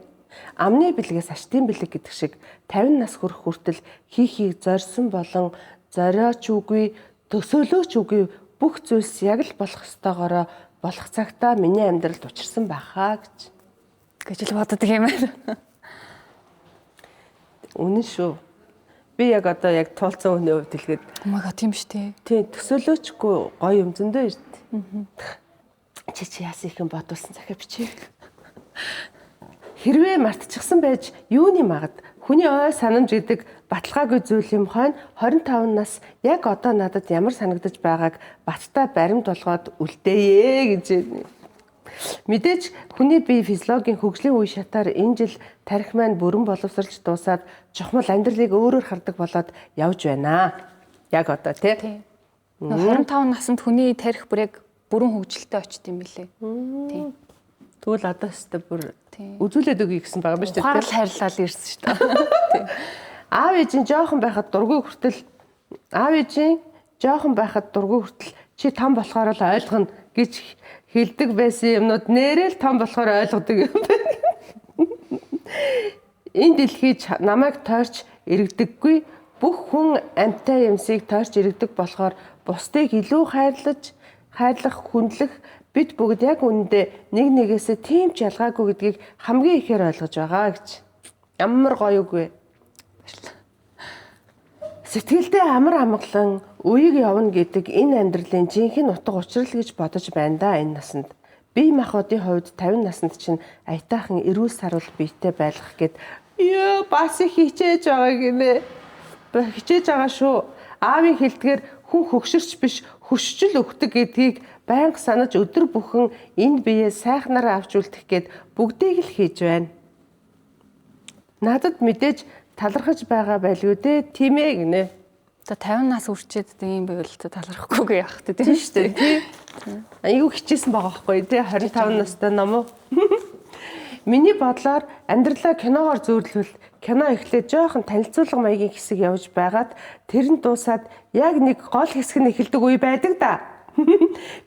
Амны бэлгээс аштын бэлэг гэдэг шиг 50 нас хүрэх хүртэл хийхийг зорьсон болон зориоч үгүй, төсөөлөөч үгүй бүх зүйлс яг л болох ёстойгоороо болох цагтаа миний амьдралд учирсан байхаа гэж л боддог юм байна. Үнэн шүү. Би яг одоо яг туулсан хүний хувьд хэлгээд Умага тийм шүү дээ. Тийм төсөөлөөчгүй гоё юм зөндөө ирд. Чи яасан их юм бодуулсан захиа бичээ. Хэрвээ мартчихсан байж юуны магад хүний ой санамж гэдэг баталгаагүй зүйл юм хойно 25 нас яг одоо надад ямар санагдаж байгааг баттай баримт болгоод үлдээе гэж. Мэдээж хүний бие физиологийн хөгжлийн үе шатаар энэ жил тарих маань бүрэн боловсролж дуусаад чухмал амьдралыг өөрөөр хардаг болоод явж байна. Яг одоо тий. 25 наснд хүний тарих бүр яг бүрэн хөгжилтэй очт юм билээ. Тий. Тэгвэл одоо өстө бүр үзүүлээд өгье гэсэн байгаа юм шүү дээ. Ухаал хайрлал ирсэн шүү дээ. Аав ээжийн жоохон байхад дургүй хүртэл чи том болохоор л ойлгоно гэж хэлдэг байсан юмнууд нэрэл том болохоор ойлгодог юм байна. Энэ дэлхий намайг тойрч иргэдэггүй бүх хүн амьтаа юмсыг тойрч иргэдэг болохоор бусдыг илүү хайрлах, хүндлэх бид бүгд яг үүндээ нэг нэгээсээ тийм ч ялгаагүй гэдгийг хамгийн ихээр ойлгож байгаа гэж. Ямар гоё үгүй. Сэтгэлдээ амар амгалан үеийг явна гэдэг энэ амьдралын жинхэнэ утга учир л гэж бодож байна да энэ насанд. Бие махбодын хувьд 50 наснд чинь аятайхан эрүүл сарвал биетэй байлгах гэд бас их хичээж байгаа гинэ. Хичээж байгаа шүү. Аавын хэлдгээр хүн хөгшөрч биш хөшчл өгдөг гэдгийг байнга санаж өдөр бүхэн энэ биеэ сайхнараа авч үлдэх гээд бүгдийг л хийж байна. Надад мэдээж талархаж байгаа байлгүй дээ, тийм ээ гинэ. За 50 нас үрчээд ийм байвал талархахгүйгээ явах тийм шүү дээ. Тий. Айгу хичээсэн байгаа байхгүй тий 25 настай ном уу? Миний бодлоор амьдралаа киногоор зөөрлөвөл кино эхлээд жоохон танилцуулга маягийн хэсэг явж байгаад тэр нь дуусаад яг нэг гол хэсэг нь эхэлдэг үе байдаг да.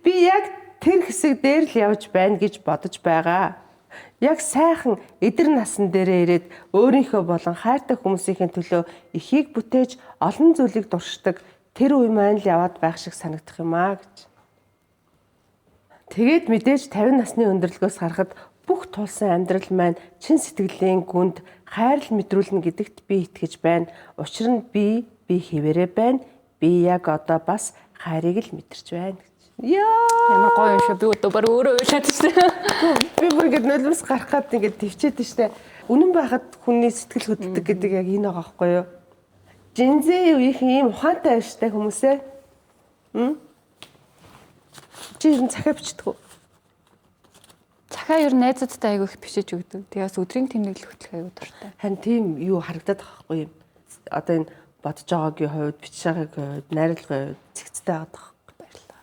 Би яг тэр хэсэг дээр л явж байна гэж бодож байгаа. Яг сайхан эдэр насан дээрээ ирээд өөрийнхөө болон хайртай хүмүүсийн төлөө эхийг бүтээж олон зүйлийг дуршдаг тэр үе маань л яваад байх шиг санагдах юм аа гэж. Тэгээд мэдээж 50 насны өндөрлгөөс харахад бүх тулсан амьдрал маань чин сэтгэлийн гүнд хайрл мэдрүүлнэ гэдэгт би итгэж байна. Учир нь би хэвээрээ байна. Би яг одоо бас хайрыг л мэдэрч байна гэж. Ямар гоё юм шиг би одоо баг өөрөө уйлаад штэ. Би бүр ингэ нулимс гарах гад ингэ төвчээд штэ. Үнэн байхад хүний сэтгэл хөдлөдөг гэдэг яг энэ байгаа байхгүй юу? Жинзээ үеийн ийм ухаантай байж штэ хүмүүсээ. Чи ер нь цахиа бичдэг үү? Цахиа ер нь найзуудтай айгүй их бичиж өгдөг. Тэгээс өдрийн тэмдэглэл хөтлөх айгүй дуртай. Харин тийм юу харагдаад байгаа байхгүй юм. Одоо энэ бодож байгаагийн хувьд, бичиж байгаагийн хувьд, найруулгын хувьд цэгцтэй байгаа даа. Баярлалаа.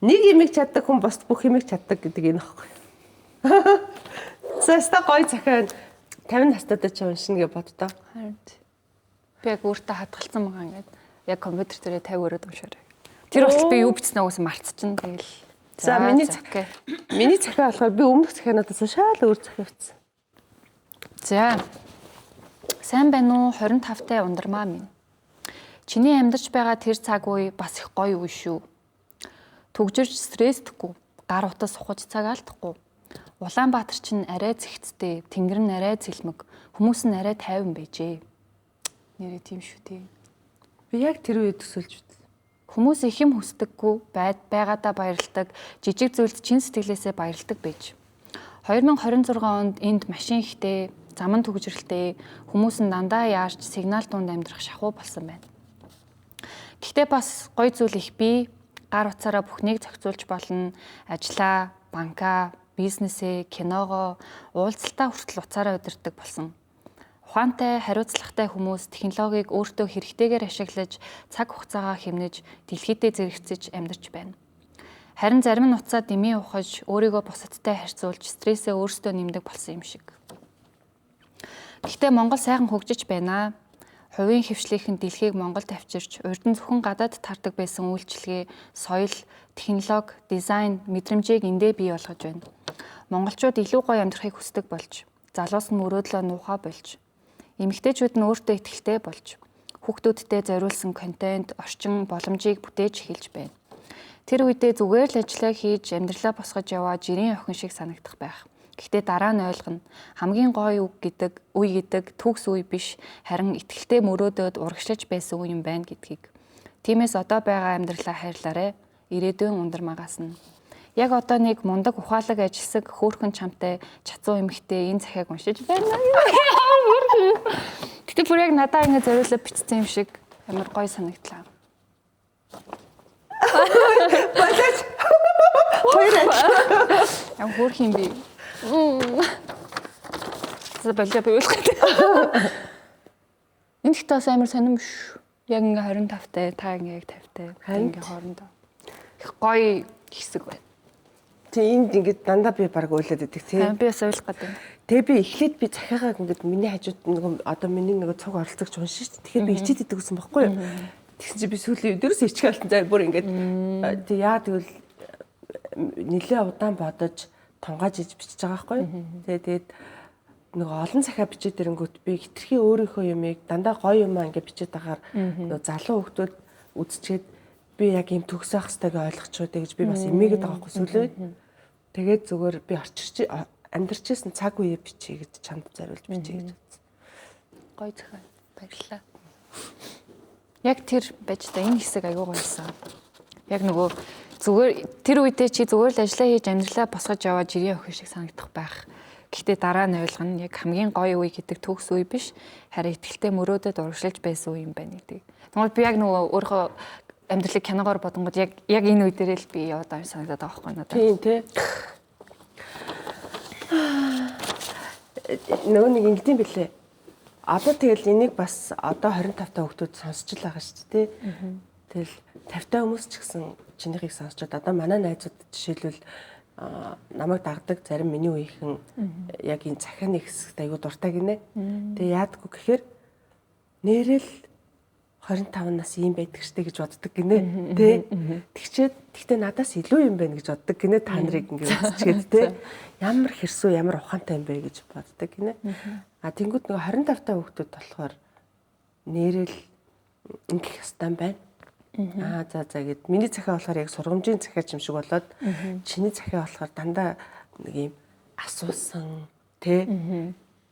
Нэг юмыг чаддаг хүн бос бүх юмыг чаддаг гэдэг энэ байхгүй. Заста гой цахиа 50 настайдаа ч уншина гэж боддоо. Харин би яг өөртөө хадгалсан байгаа ингээд яг компьютер дээрээ 50 өрөөд уншаарай. Тэр болтол би юу бичснээ уус мартчихна. Тэгэл. За миний цахиа болохоор би өмнөх цахиануудаас шал өөр цахиа бичсэн. За. Сайн байна уу? 25-тай ундрмаа минь. Чиний амьдарч байгаа тэр цаг үе бас их гоё үе шүү. Түгжирч стресстгүй, гар утас сухаж цаг алдахгүй. Улаанбаатар чинь арай зэгцтэй, тэнгэр нь арай зэлмэг, хүмүүс нь арай тайван байжээ. Нэрээ тийм шүү тий. Би яг тэр үед төсөлж үзсэн. Хүмүүс их юм хүсдэггүй, байгаадаа баярладаг, жижиг зүйлд чин сэтгэлээсээ баярладаг байж. 2026 онд энд машин ихтэй, зам нь түгжрэлтэй, хүмүүс нь дандаа яарч сигнал дунд амьдрах шахуу болсон байна. Гэхдээ бас гоё зүйл их бий. Гар утсаараа бүхнийг зохицуулж болно. Ажлаа, банкаа, бизнесээ, киногоо, уулзалтаа хүртэл уцаараа удирддаг болсон. Ухаантай, хариуцлагатай хүмүүс технологиг өөртөө хэрэгтэйгээр ашиглаж, цаг хугацаагаа хэмнэж, дэлхийдээ зэрэгцэж амьдарч байна. Харин зарим нь уцаа дэмий ухаж, өөрийгөө бусадтай харьцуулж, стрессээ өөрсдөө нэмдэг болсон юм шиг. Гэхдээ Монгол сайхан хөгжиж байна. Хувийн хвшлийнхэн дэлхийг Монголд авчирч, урд нь зөвхөн гадаад тардаг байсан үйлчилгээ, соёл, технологи, дизайн, мэдрэмжийг эндээ бий болгож байна. Монголчууд илүү гоё амьдрахыг хүсдэг болж, залуус нь мөрөөдлөө нуухаа болж, эмэгтэйчүүд нь өөртөө итгэлтэй болж, хүүхдүүдтэй зориулсан контент, орчин, боломжийг бүтээж эхэлж байна. Тэр үедээ зүгээр л ажиллаа хийж, амьдралаа босгож яваа жирийн охин шиг санагдах байх. Гэхдээ дараа нь ойлгоно. Хамгийн гоё үе гэдэг төгс үе биш, харин итгэлтэй мөрөөдөд урагшлаж байсан үе юм байна гэдгийг. Тиймээс одоо байгаа амьдралаа хайрлаарай. Ирээдүйн ундрмаагаас нь. Яг одоо нэг мундаг ухаалаг ажилсаг хөөхөн чамтай чацуу эмэгтэй энэ захиаг уншиж байна. Гэтэ бүр яг надаа ингэ зориулаад бичсэн юм шиг амар гоё санагдлаа. Болооч. Хоёроо. Яа хөөх юм би. Болоо би үлдээ. Энэ ихтэй амар сонирм шүү. Яг ингээ 25-тай, та ингээ яг 50-тай. Ингээ хоорондоо. Их гоё хэсэг байна. Энд ингээд дандаа би баг уйлаад байдаг тийм. Би бас ойлгох гэдэг. Тэгээ би эхлээд би захиагаа ингээд миний хажууд нэг одоо миний нэг цуг оролцогч уншин шүү дээ. Тэгэхээр би ичээд идэг гэсэн байхгүй юу? Тэгсэн чи би сүүлийн өдөрөөс ичгэлтэн зай бүр ингээд тэг яа тэгвэл нэлээ удаан бодож тунгааж иж бичиж байгаа байхгүй юу? Тэгээд нэг олон захиа бичээд ирэнгүүт би хитрхи өөрийнхөө юмыг дандаа гоё юм аа ингээд бичээд тагаар нэг залуу хүмүүс үзчихэд би яг юм төгсөх хэвтэйгээ ойлгочихоо гэж би бас эмээгээд байгаа байхгүй сүүлийн. Тэгээд зүгээр би амьдарчсэн цаг үеэ бичиж гэж чамд зориулж бичиж гэж үзсэн. Гоё захиа. Баярлалаа. Яг тэр байж та энэ хэсэг аягүй гоёсан. Яг нөгөө зүгээр тэр үедээ чи зүгээр л ажиллаа хийж амьдралаа босгож яваа жирийн охин шиг санагдах байх. Гэхдээ дараа нь ойлгоно яг хамгийн гоё үе гэдэг төгс үе биш, харин ихтэй мөрөөдөд урагшлаж байсан үе юм байна гэдэг. Тэгмээ би яг нөгөө өөрөө амьдралыг киногоор бодонгод яг энэ үе дээр л би яваад байгаа санагдаад байгаа байхгүй надад. Тийм тий. Нөгөө нэг ингэдэм билээ. Одоо тэгэл энийг бас одоо 25 та хүмүүс сонсч л байгаа шүү дээ. Тэгэл 50 та хүмүүс ч гэсэн чинийхийг сонсчод одоо манай найзууд жишээлбэл намайг дагдаг зарим миний үеийнхэн яг энэ цахианы хэсэгт аягүй дуртай гинэ. Тэгээ яадаггүй гэхээр нэрэл 25 нас ийм байдаг штэ гэж боддог гинэ. Тэ. Тэгтээ надаас илүү юм байна гэж боддог гинэ. Та нарыг ингээд үзчихэд тэ. Ямар хэрсүү, ямар ухаантай юм бэ гэж боддог гинэ. А тэнгууд нөгөө 25 та хүүхдүүд болохоор нэрэл ингэх ёстой юм байна. За гэд миний захиа болохоор яг сургамжийн захиа юм шиг болоод чиний захиа болохоор дандаа нэг юм асуусан тэ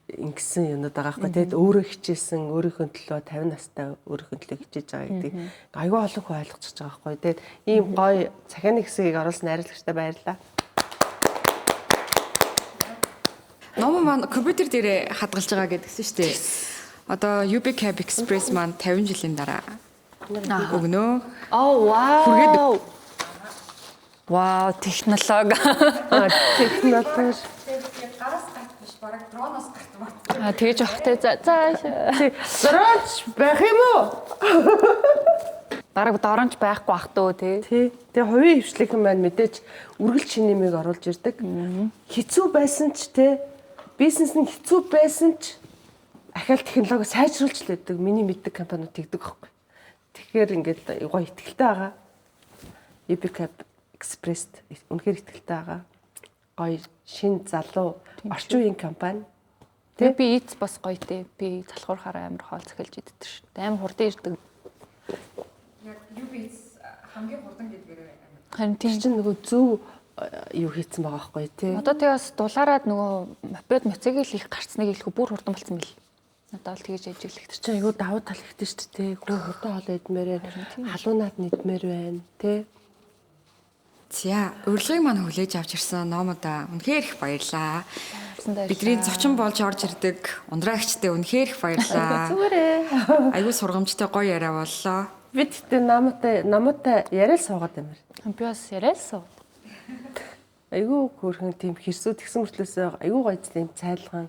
ингэсэн юмуд байгаа байхгүй тэгээд өөрөө хичээсэн өөрийнхөө төлөө 50 настай өөрийнхөө төлөө хичээж байгаа гэдгийг аюул олон хүн ойлгочихж байгаа байхгүй тэгээд ийм гоё захианы хэсгийг оруулсан найруулагчтай баярлалаа. Ном маань компьютер дээрээ хадгалж байгаа гэдгсэн шүү дээ. Одоо UB Cab Express маань 50 жилийн дараа өгнөө. Вау. Вау, технологи. Технологи. Гараас гарт биш, бараг дроноос гарт. Тэгэж явахтай за. Дронч байх юм уу? Бараг доронч байхгүй бах дөө тий. Тэгээ хувийн хвшлийнхэн маань мэдээж үргэлж шинэ нэмийг оруулж ирдэг. Хэцүү байсан ч те бизнес нь хэцүү байсан ч ахаал технологи сайжруулж л байдаг. Миний мэддэг компаниуд тэгдэг байхгүй. Тэгэхээр ингээд гоё ихтэй байгаа. UB Cab Express үнэхээр ихтэй байгаа. Гоё шин залуу орчин үеийн компани. Тэг би ийц бас гоё те. Би залхуурахаараа амар хоол цахилж иддэг шүү. Амар хурдан ирдэг. Яг UB хамгийн хурдан гэдгээр Харин тийм чинь нөгөө зөв юу хийцэн байгаа байхгүй тий. Одоо тэгээс дулаараад нөгөө мопед моцигл их гарцныг хэлэхгүй бүр хурдан болсон мэл. Надад бол тэгэж ажиглах Тэр чинь айгүй давуу тал ихтэй шүү дээ. Хүн хурдан хоол идмээр халуунаад нийтмээр байна тий. За, урилгыг маань хүлээж авч ирсэн номуудаа үнэхээр их баярлаа. Бидний зочин болж орж ирдэг ундраагчтай үнэхээр их баярлаа. Зүгээрээ. Айгүй сургамжтай гоё яриа боллоо. Бид тэ намуутай яриа л суугаад байна. Би бас яриалсан. Айгүй хөөрхөн тийм хэрсүү тэгсэн мөртлөөсөө айгүй гоё тийм цайлган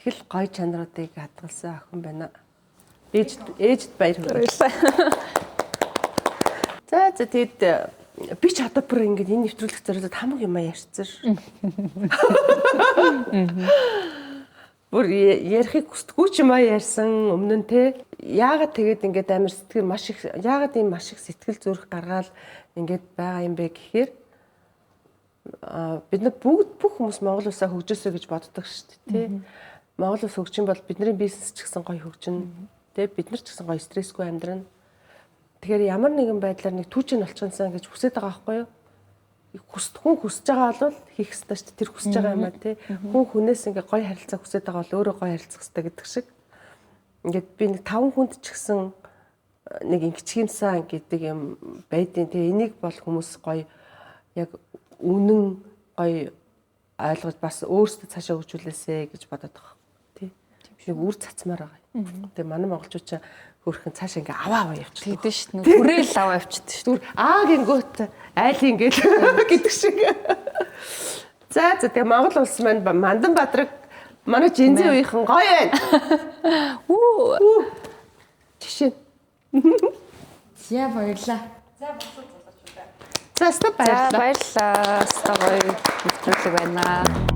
их л гоё чанаруудыг хадгалсан охин байна. Ээжд баяр хүргэе. За тэгэд би ч одоо бүр ингээд энэ нэвтрүүлэх зорилгод хамаг юм ярьсан ш. Бүр ярихыг хүсдэггүй ч юм ярьсан өмнө нь те. Яагаад тэгээд ингээд амар сэтгэл маш их яагаад ийм маш их сэтгэл зүрх гаргаал ингээд байгаа юм бэ гэхээр бид нар бүх хүмүүс Монгол улсаа хөгжөөсэй гэж боддог шүү дээ тий. Монгол улс хөгжин бол бидний бизнес ч гэсэн гоё хөгжинэ. Тэ бид нар ч гэсэн гоё стрессгүй амьдрна. Тэгэхээр ямар нэгэн байдлаар нэг түүчэн олчихсан гэж хүсэж байгаа байхгүй юу? Хүн хүсэж байгаа бол хийх ёстой шүү дээ. Тэр хүсэж байгаа юм аа тий. Хүн хүнээс ингээ гоё харилцаа хүсэж байгаа бол өөрөө гоё харилцах ёстой гэдэг шиг. Ингээд би нэг 5 хүнд ч гэсэн нэг ингэчгиймсэн гэдэг юм байдیں۔ Тэгээ энийг бол хүмүүс гоё яг үнэн гоё ойлгож бас өөрсдөө цаашаа хөгжүүлээсэ гэж бодоод байгаа. Тий. Нэг үр цацмаар байгаа. Тэгээ манай монголчууд ч хөөрхөн цаашаа ингээ аваа явчихдаг. Тэгдэж шүү. Түрээл аваа явчихдаг шүү. Гингүүт айл ингээд гэдэг шиг. За тэгээ Монгол улс маань Мандан Бадраг манай жинзэн үеийнхэн гоё байна. Жишээ. За баярлаа. За баярлалаа. Баярлалаа. Гоё нэвтрүүлэг байна.